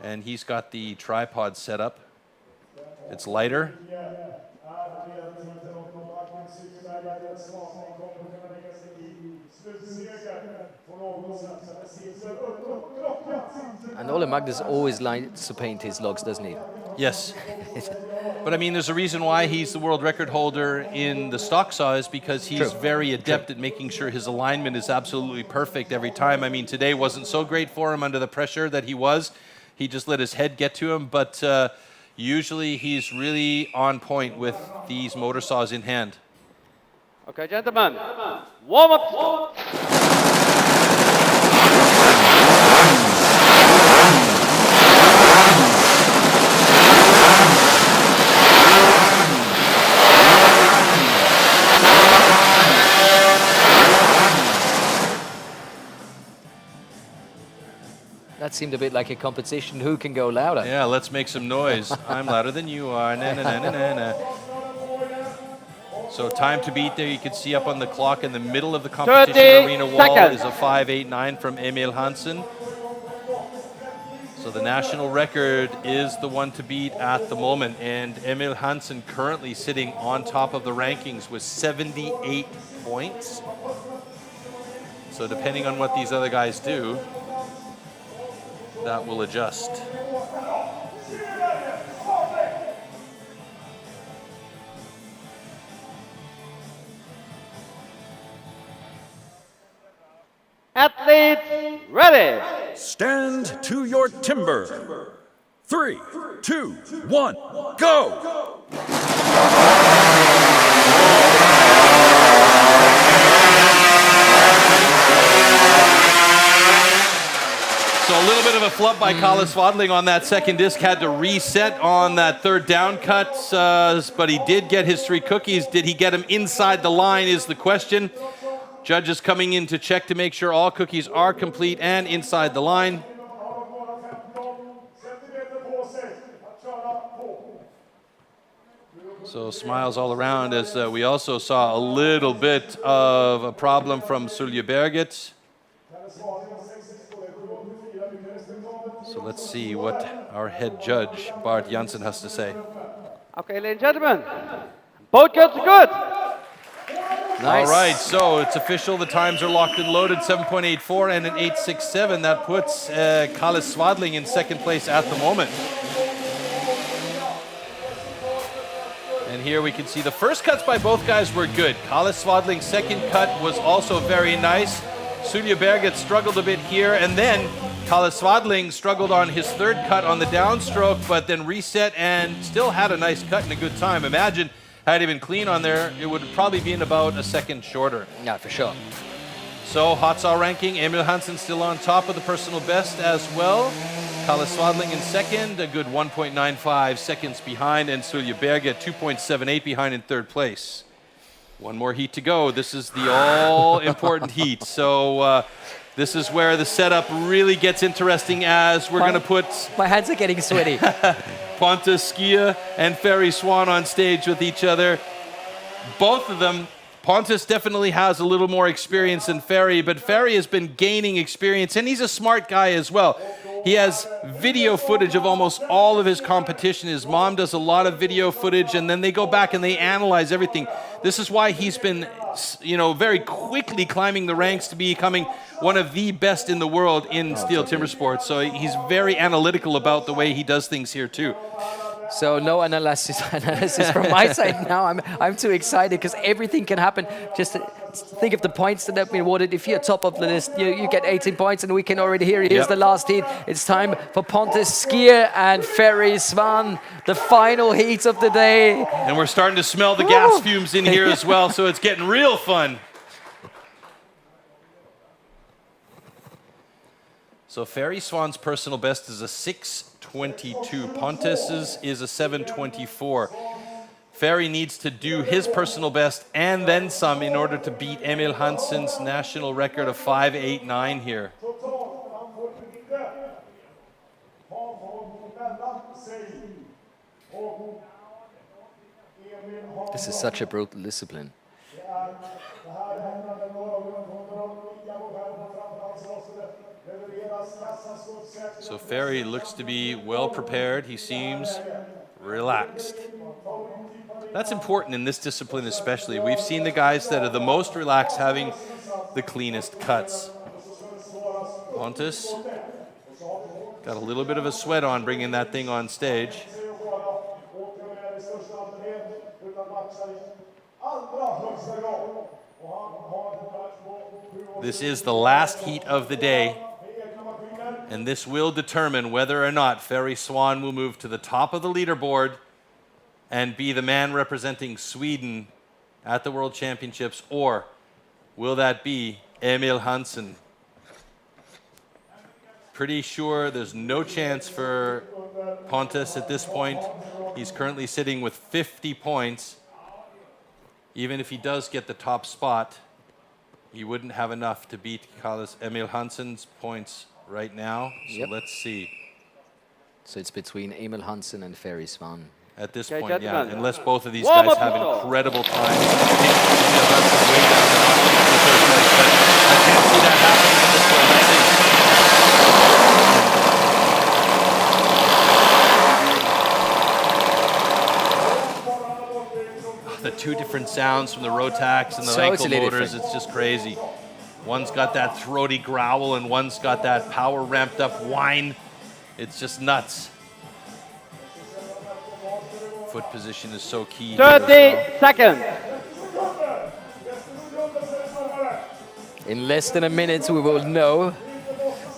B: And he's got the tripod set up. It's lighter.
A: And Ole Magnus always likes to paint his logs, doesn't he?
B: Yes. But I mean, there's a reason why he's the world record holder in the stock saw, is because he's very adept at making sure his alignment is absolutely perfect every time. I mean, today wasn't so great for him under the pressure that he was. He just let his head get to him, but usually he's really on point with these motor saws in hand.
H: Okay, gentlemen, Warm up.
A: That seemed a bit like a competition. Who can go louder?
B: Yeah, let's make some noise. I'm louder than you are. Na, na, na, na, na, na. So time to beat there. You can see up on the clock in the middle of the competition arena wall is a 5.89 from Emil Hansen. So the national record is the one to beat at the moment. And Emil Hansen currently sitting on top of the rankings with 78 points. So depending on what these other guys do, that will adjust.
H: Athletes, ready.
E: Stand to your timber. 3, 2, 1, go!
B: So a little bit of a flub by Kalle Swadling on that second disc. Had to reset on that third down cut, but he did get his 3 cookies. Did he get them inside the line is the question. Judges coming in to check to make sure all cookies are complete and inside the line. So smiles all around as we also saw a little bit of a problem from Sulje Berget. So let's see what our head judge, Bart Janssen, has to say.
H: Okay, ladies and gentlemen, both cuts are good.
B: Nice. All right, so it's official. The times are locked and loaded, 7.84 and an 8.67. That puts Kalle Swadling in second place at the moment. And here we can see the first cuts by both guys were good. Kalle Swadling's second cut was also very nice. Sulje Berget struggled a bit here, and then Kalle Swadling struggled on his third cut on the downstroke, but then reset and still had a nice cut and a good time. Imagine, had he been clean on there, it would probably been about a second shorter.
A: Yeah, for sure.
B: So, hot saw ranking, Emil Hansen still on top of the personal best as well. Kalle Swadling in second, a good 1.95 seconds behind, and Sulje Berget 2.78 behind in third place. One more heat to go. This is the all-important heat. So, this is where the setup really gets interesting as we're going to put...
A: My hands are getting sweaty.
B: Pontus Skia and Ferry Swan on stage with each other. Both of them, Pontus definitely has a little more experience than Ferry, but Ferry has been gaining experience, and he's a smart guy as well. He has video footage of almost all of his competition. His mom does a lot of video footage, and then they go back and they analyze everything. This is why he's been, very quickly climbing the ranks to becoming one of the best in the world in STIHL Timbersports. So he's very analytical about the way he does things here too.
A: So no analysis from my side now. I'm too excited because everything can happen. Just think of the points that have been awarded. If you're top of the list, you get 18 points, and we can already hear here's the last heat. It's time for Pontus Skia and Ferry Svan, the final heat of the day.
B: And we're starting to smell the gas fumes in here as well, so it's getting real fun. So Ferry Swan's personal best is a 6.22. Pontus's is a 7.24. Ferry needs to do his personal best and then some in order to beat Emil Hansen's national record of 5.89 here.
A: This is such a brutal discipline.
B: So Ferry looks to be well prepared. He seems relaxed. That's important in this discipline especially. We've seen the guys that are the most relaxed having the cleanest cuts. Pontus got a little bit of a sweat on bringing that thing on stage. This is the last heat of the day, and this will determine whether or not Ferry Swan will move to the top of the leaderboard and be the man representing Sweden at the World Championships, or will that be Emil Hansen? Pretty sure there's no chance for Pontus at this point. He's currently sitting with 50 points. Even if he does get the top spot, he wouldn't have enough to beat Emil Hansen's points right now. So let's see.
A: So it's between Emil Hansen and Ferry Swan.
B: At this point, yeah, unless both of these guys have incredible times. I can't see that happening at this point. Let's see. The two different sounds from the Rotax and the ankle motors, it's just crazy. One's got that throaty growl and one's got that power ramped up whine. It's just nuts. Foot position is so key.
H: 30 seconds.
A: In less than a minute, we will know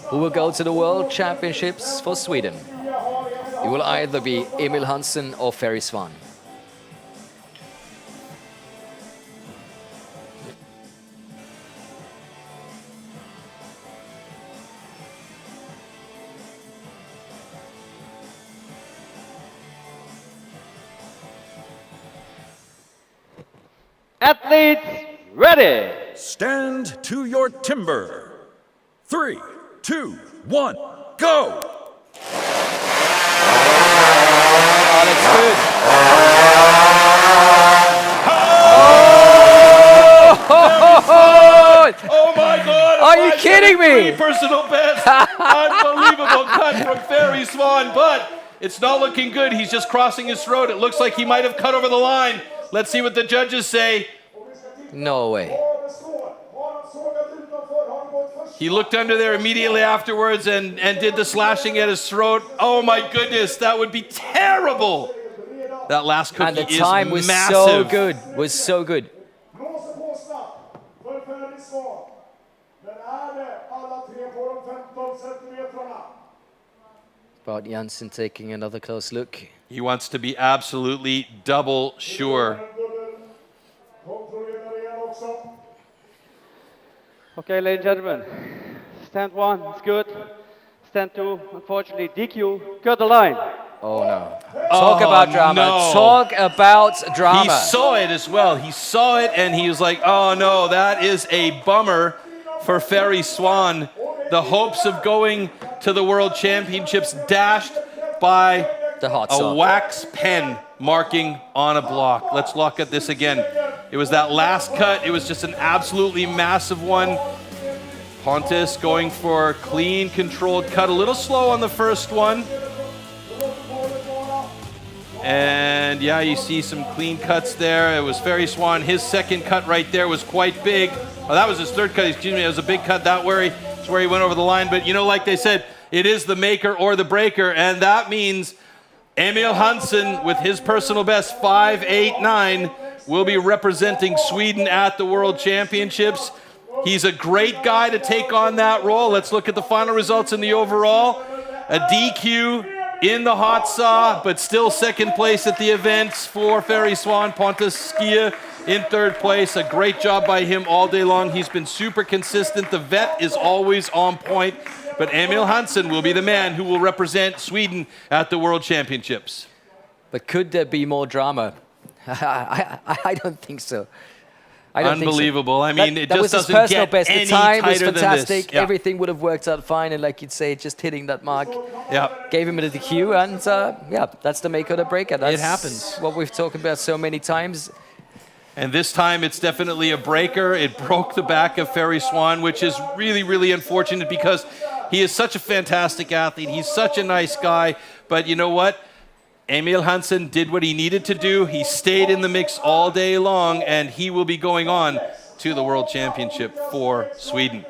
A: who will go to the World Championships for Sweden. It will either be Emil Hansen or Ferry Swan.
H: Athletes ready.
E: Stand to your timber. 3, 2, 1, go!
A: Oh, that's good.
B: Oh my God!
A: Are you kidding me?
B: Personal best. Unbelievable cut from Ferry Swan, but it's not looking good. He's just crossing his throat. It looks like he might have cut over the line. Let's see what the judges say.
A: No way.
B: He looked under there immediately afterwards and did the slashing at his throat. Oh my goodness, that would be terrible. That last cookie
A: and the time was
B: massive.
A: so good. Was so good. Bart Jansen taking another close look.
B: He wants to be absolutely double sure.
H: Okay, ladies and gentlemen. Stand 1 is good. Stand 2, unfortunately, DQ. Cut the line.
A: Oh no. Talk about drama.
B: No.
A: Talk about drama.
B: He saw it as well. He saw it and he was like, oh no, that is a bummer for Ferry Swan. The hopes of going to the World Championships dashed by
A: the hot
B: a
A: saw.
B: wax pen marking on a block. Let's look at this again. It was that last cut. It was just an absolutely massive one. Pontus going for clean, controlled cut. A little slow on the first one. And yeah, you see some clean cuts there. It was Ferry Swan. His second cut right there was quite big. Oh, that was his third cut. Excuse me. It was a big cut. That's where he went over the line. But you know, like they said, it is the maker or the breaker. And that means Emil Hansen, with his personal best 5.89, will be representing Sweden at the World Championships. He's a great guy to take on that role. Let's look at the final results in the overall. A DQ in the hot saw, but still second place at the events for Ferry Swan. Pontus Skia in third place. A great job by him all day long. He's been super consistent. The vet is always on point. But Emil Hansen will be the man who will represent Sweden at the World Championships.
A: But could there be more drama? I don't think so. I don't
B: Unbelievable.
A: Think so.
B: I mean, it
A: that
B: just
A: was his
B: doesn't
A: personal
B: get
A: best.
B: any
A: The time was
B: tighter than
A: fantastic.
B: this. Yeah.
A: Everything would have worked out fine. And like you'd say, just hitting that mark
B: yeah.
A: gave him a DQ. And yeah, that's the make or the breaker. That's
B: it happens.
A: What we've talked about so many times.
B: And this time it's definitely a breaker. It broke the back of Ferry Swan, which is really, really unfortunate because he is such a fantastic athlete. He's such a nice guy. But you know what? Emil Hansen did what he needed to do. He stayed in the mix all day long, and he will be going on to the World Championship for Sweden.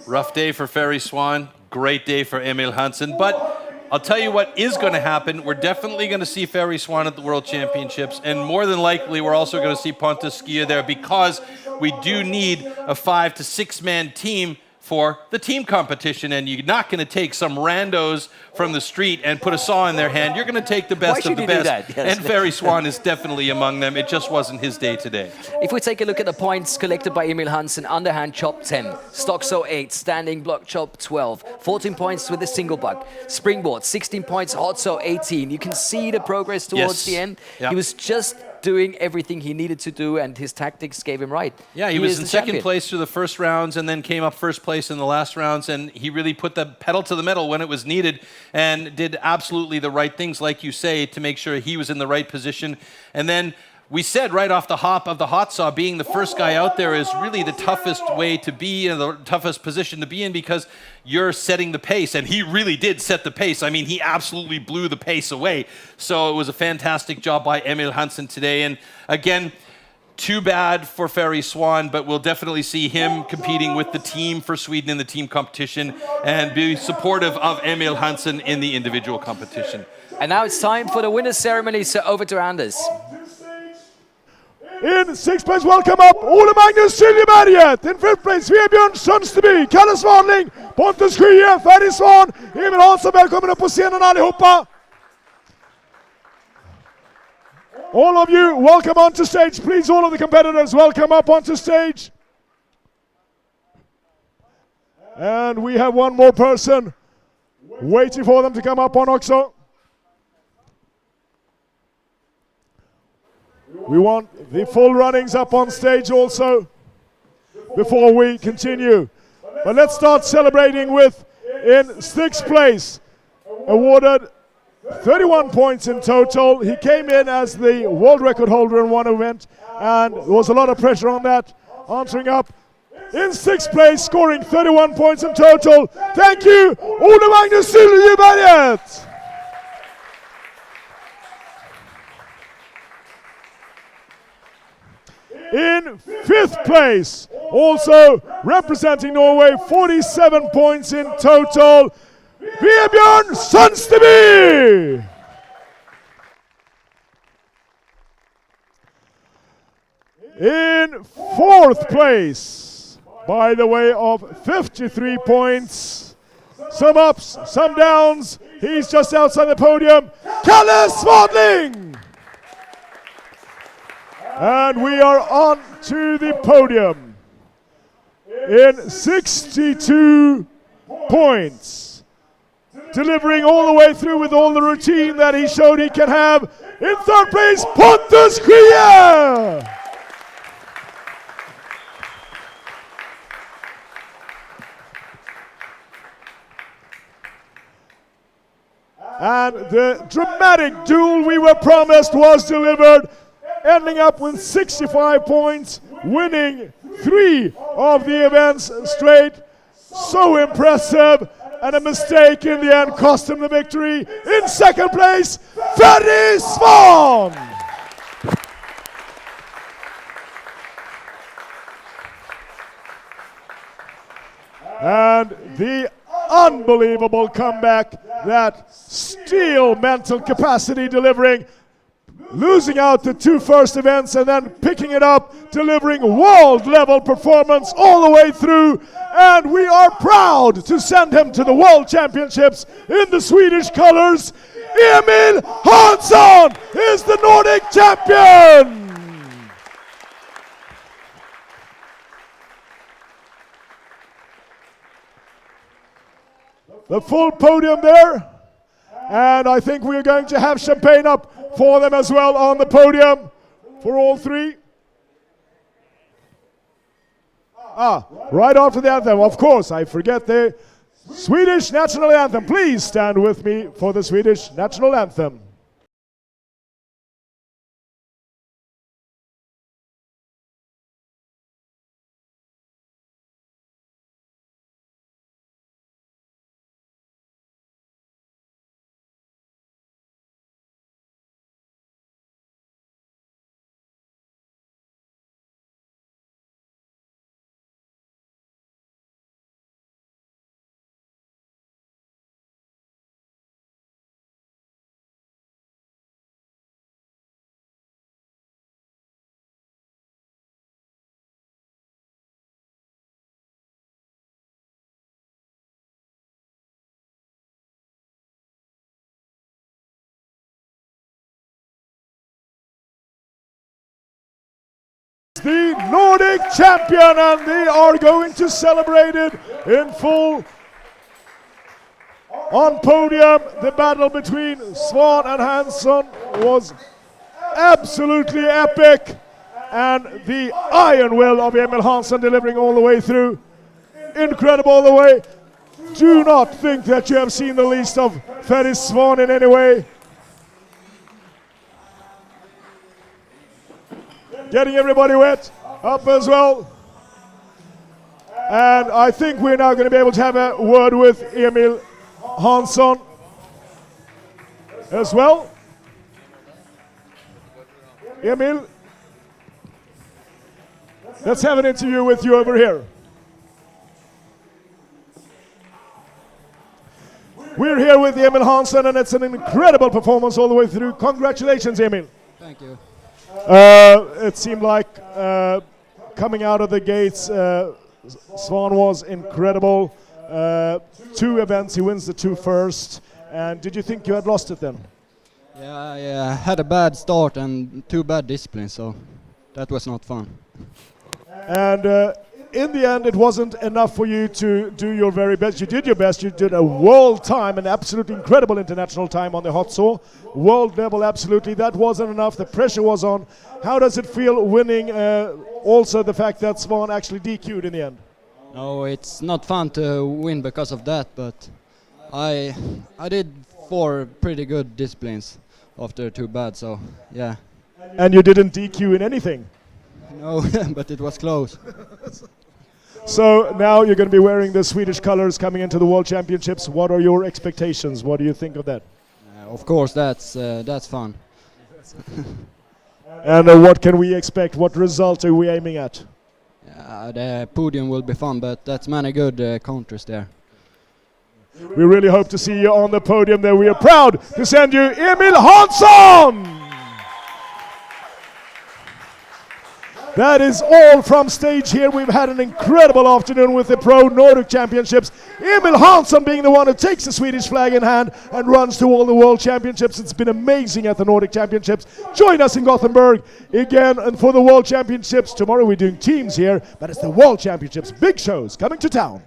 B: Rough day for Ferry Swan, great day for Emil Hansen, but I'll tell you what is going to happen. We're definitely going to see Ferry Swan at the World Championships, and more than likely we're also going to see Pontus Skia there, because we do need a 5 to 6 man team for the team competition, and you're not going to take some randos from the street and put a saw in their hand. You're going to take the best of the best,
A: Yes.
B: and Ferry Swan is definitely among them. It just wasn't his day today.
A: If we take a look at the points collected by Emil Hansen, underhand chop 10, stock so 8, standing block chop 12, 14 points with the single buck, springboard 16 points, hot so 18. You can see the progress towards the end.
B: Yep.
A: He was just doing everything he needed to do, and his tactics gave him right.
B: Yeah, he was in second place through the first rounds and then came up first place in the last rounds, and he really put the pedal to the metal when it was needed and did absolutely the right things, like you say, to make sure he was in the right position. And then we said right off the hop of the hot saw, being the first guy out there is really the toughest way to be in, the toughest position to be in, because you're setting the pace, and he really did set the pace. I mean, he absolutely blew the pace away. So it was a fantastic job by Emil Hansen today. And again, too bad for Ferry Swan, but we'll definitely see him competing with the team for Sweden in the team competition, and be supportive of Emil Hansen in the individual competition.
A: And now it's time for the winner's ceremony, so over to Anders.
C: In 6th place, welcome up Ole Magnus Siljeberget. In 5th place, Vebjörn Sundsteby, Kalle Svanling, Pontus Skia, Ferry Swan, Emil Hansen. Välkommen upp på scenen allihopa. All of you, welcome onto stage. Please, all of the competitors, welcome up onto stage. And we have one more person waiting for them to come up on också. We want the full runnings up on stage also before we continue. But let's start celebrating with, in 6th place, awarded 31 points in total. He came in as the world record holder in one event, and there was a lot of pressure on that. Answering up in 6th place, scoring 31 points in total. Thank you, Ole Magnus Siljeberget. In 5th place, also representing Norway, 47 points in total, Vebjörn Sundsteby. In 4th place, by the way of 53 points, some ups, some downs, he's just outside the podium, Kalle Svanling. And we are on to the podium in 62 points, delivering all the way through with all the routine that he showed he can have. In 3rd place, Pontus Skia. And the dramatic duel we were promised was delivered, ending up with 65 points, winning 3 of the events straight. So impressive, and a mistake in the end cost him the victory. In 2nd place, Ferry Swan. And the unbelievable comeback, that steel mental capacity delivering, losing out the 2 first events and then picking it up, delivering world-level performance all the way through. And we are proud to send him to the World Championships in the Swedish colors. Emil Hansen is the Nordic champion! The full podium there, and I think we're going to have champagne up for them as well on the podium for all 3. Right after the anthem, of course, I forget the Swedish national anthem. Please stand with me for the Swedish national anthem. The Nordic champion, and they are going to celebrate it in full. On podium, the battle between Svan and Hansson was absolutely epic, and the iron will of Emil Hansson delivering all the way through. Incredible all the way. Do not think that you have seen the least of Ferris Svan in any way. Getting everybody wet up as well. And I think we're now going to be able to have a word with Emil Hansson as well. Emil, let's have an interview with you over here. We're here with Emil Hansson, and it's an incredible performance all the way through. Congratulations, Emil.
K: Thank you.
C: It seemed like coming out of the gates, Svan was incredible. 2 events, he wins the 2 first. And did you think you had lost it then?
K: Yeah, I had a bad start and 2 bad disciplines, so that was not fun.
C: And in the end, it wasn't enough for you to do your very best. You did your best. You did a world time, an absolutely incredible international time on the hot saw. World level, absolutely. That wasn't enough. The pressure was on. How does it feel winning? Also, the fact that Svan actually DQ'd in the end.
K: No, it's not fun to win because of that, but I did 4 pretty good disciplines after 2 bad, so yeah.
C: And you didn't DQ in anything?
K: No, but it was close.
C: So now you're going to be wearing the Swedish colors coming into the World Championships. What are your expectations? What do you think of that?
K: Of course, that's fun.
C: And what can we expect? What result are we aiming at?
K: The podium will be fun, but that's many good countries there.
C: We really hope to see you on the podium there. We are proud to send you Emil Hansson! That is all from stage here. We've had an incredible afternoon with the Pro Nordic Championships. Emil Hansson being the one who takes the Swedish flag in hand and runs to all the World Championships. It's been amazing at the Nordic Championships. Join us in Gothenburg again and for the World Championships. Tomorrow we're doing teams here, but it's the World Championships. Big shows coming to town.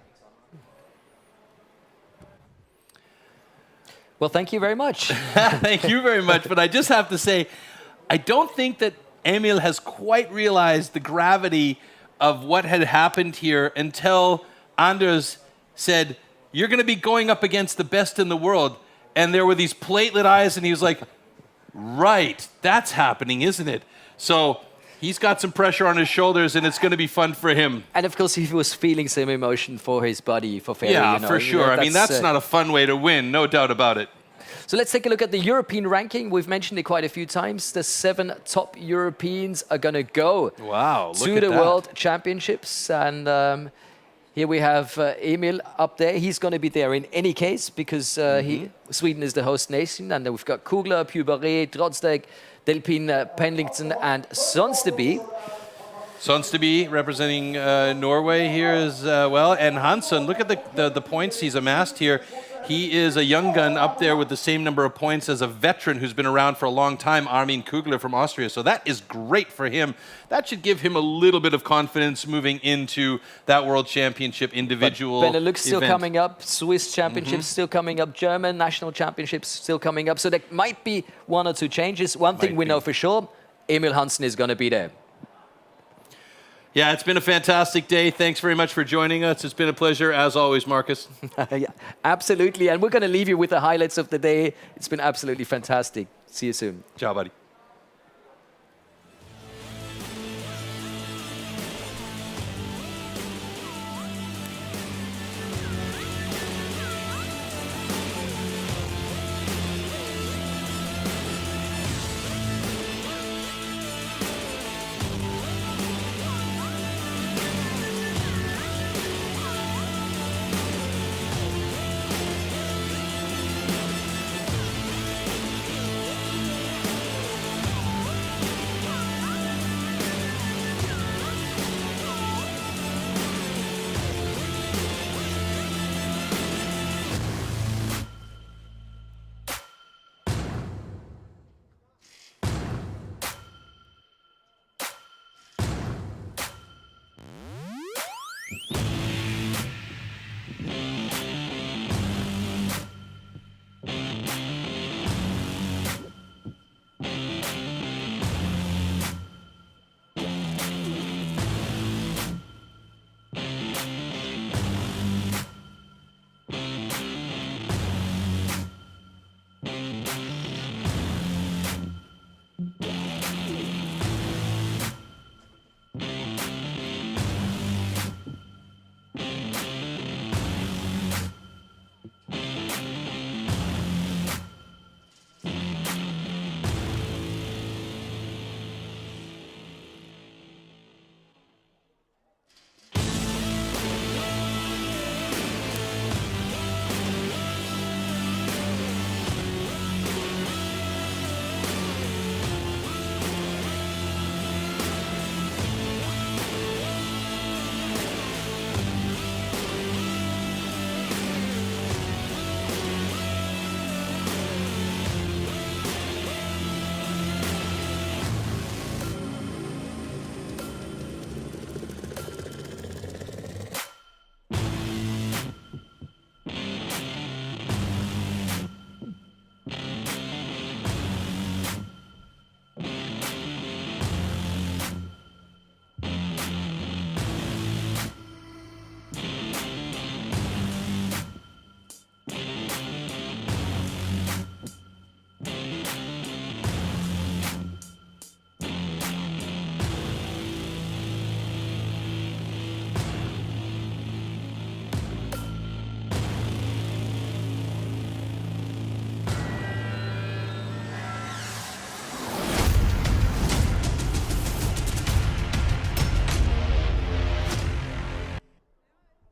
A: Well, thank you very much.
B: Thank you very much. But I just have to say, I don't think that Emil has quite realized the gravity of what had happened here until Anders said, "You're going to be going up against the best in the world." And there were these platelet eyes, and he was like, right, that's happening, isn't it? So he's got some pressure on his shoulders, and it's going to be fun for him.
A: And of course, he was feeling some emotion for his buddy, for Ferry.
B: Yeah,
A: you know,
B: for sure. I mean, that's not a fun way to win, no doubt about it.
A: So let's take a look at the European ranking. We've mentioned it quite a few times. The 7 top Europeans are going to go to the World Championships. And here we have Emil up there. He's going to be there in any case because Sweden is the host nation. And then we've got Kugler, Pubare, Drodstek, Delpin, Pendlington, and Sonsteby.
B: Sonsteby representing Norway here as well. And Hansson, look at the points he's amassed here. He is a young gun up there with the same number of points as a veteran who's been around for a long time, Armin Kugler from Austria. So that is great for him. That should give him a little bit of confidence moving into that World Championship individual
A: event. Benelux still
B: event.
A: Coming up, Swiss Championships still coming up, German National Championships still coming up. So there might be 1 or 2 changes. One thing we know for sure, Emil Hansson is going to be there.
B: Yeah, it's been a fantastic day. Thanks very much for joining us. It's been a pleasure, as always, Marcus.
A: Yeah, absolutely. And we're going to leave you with the highlights of the day. It's been absolutely fantastic. See you soon.
B: Ciao, buddy.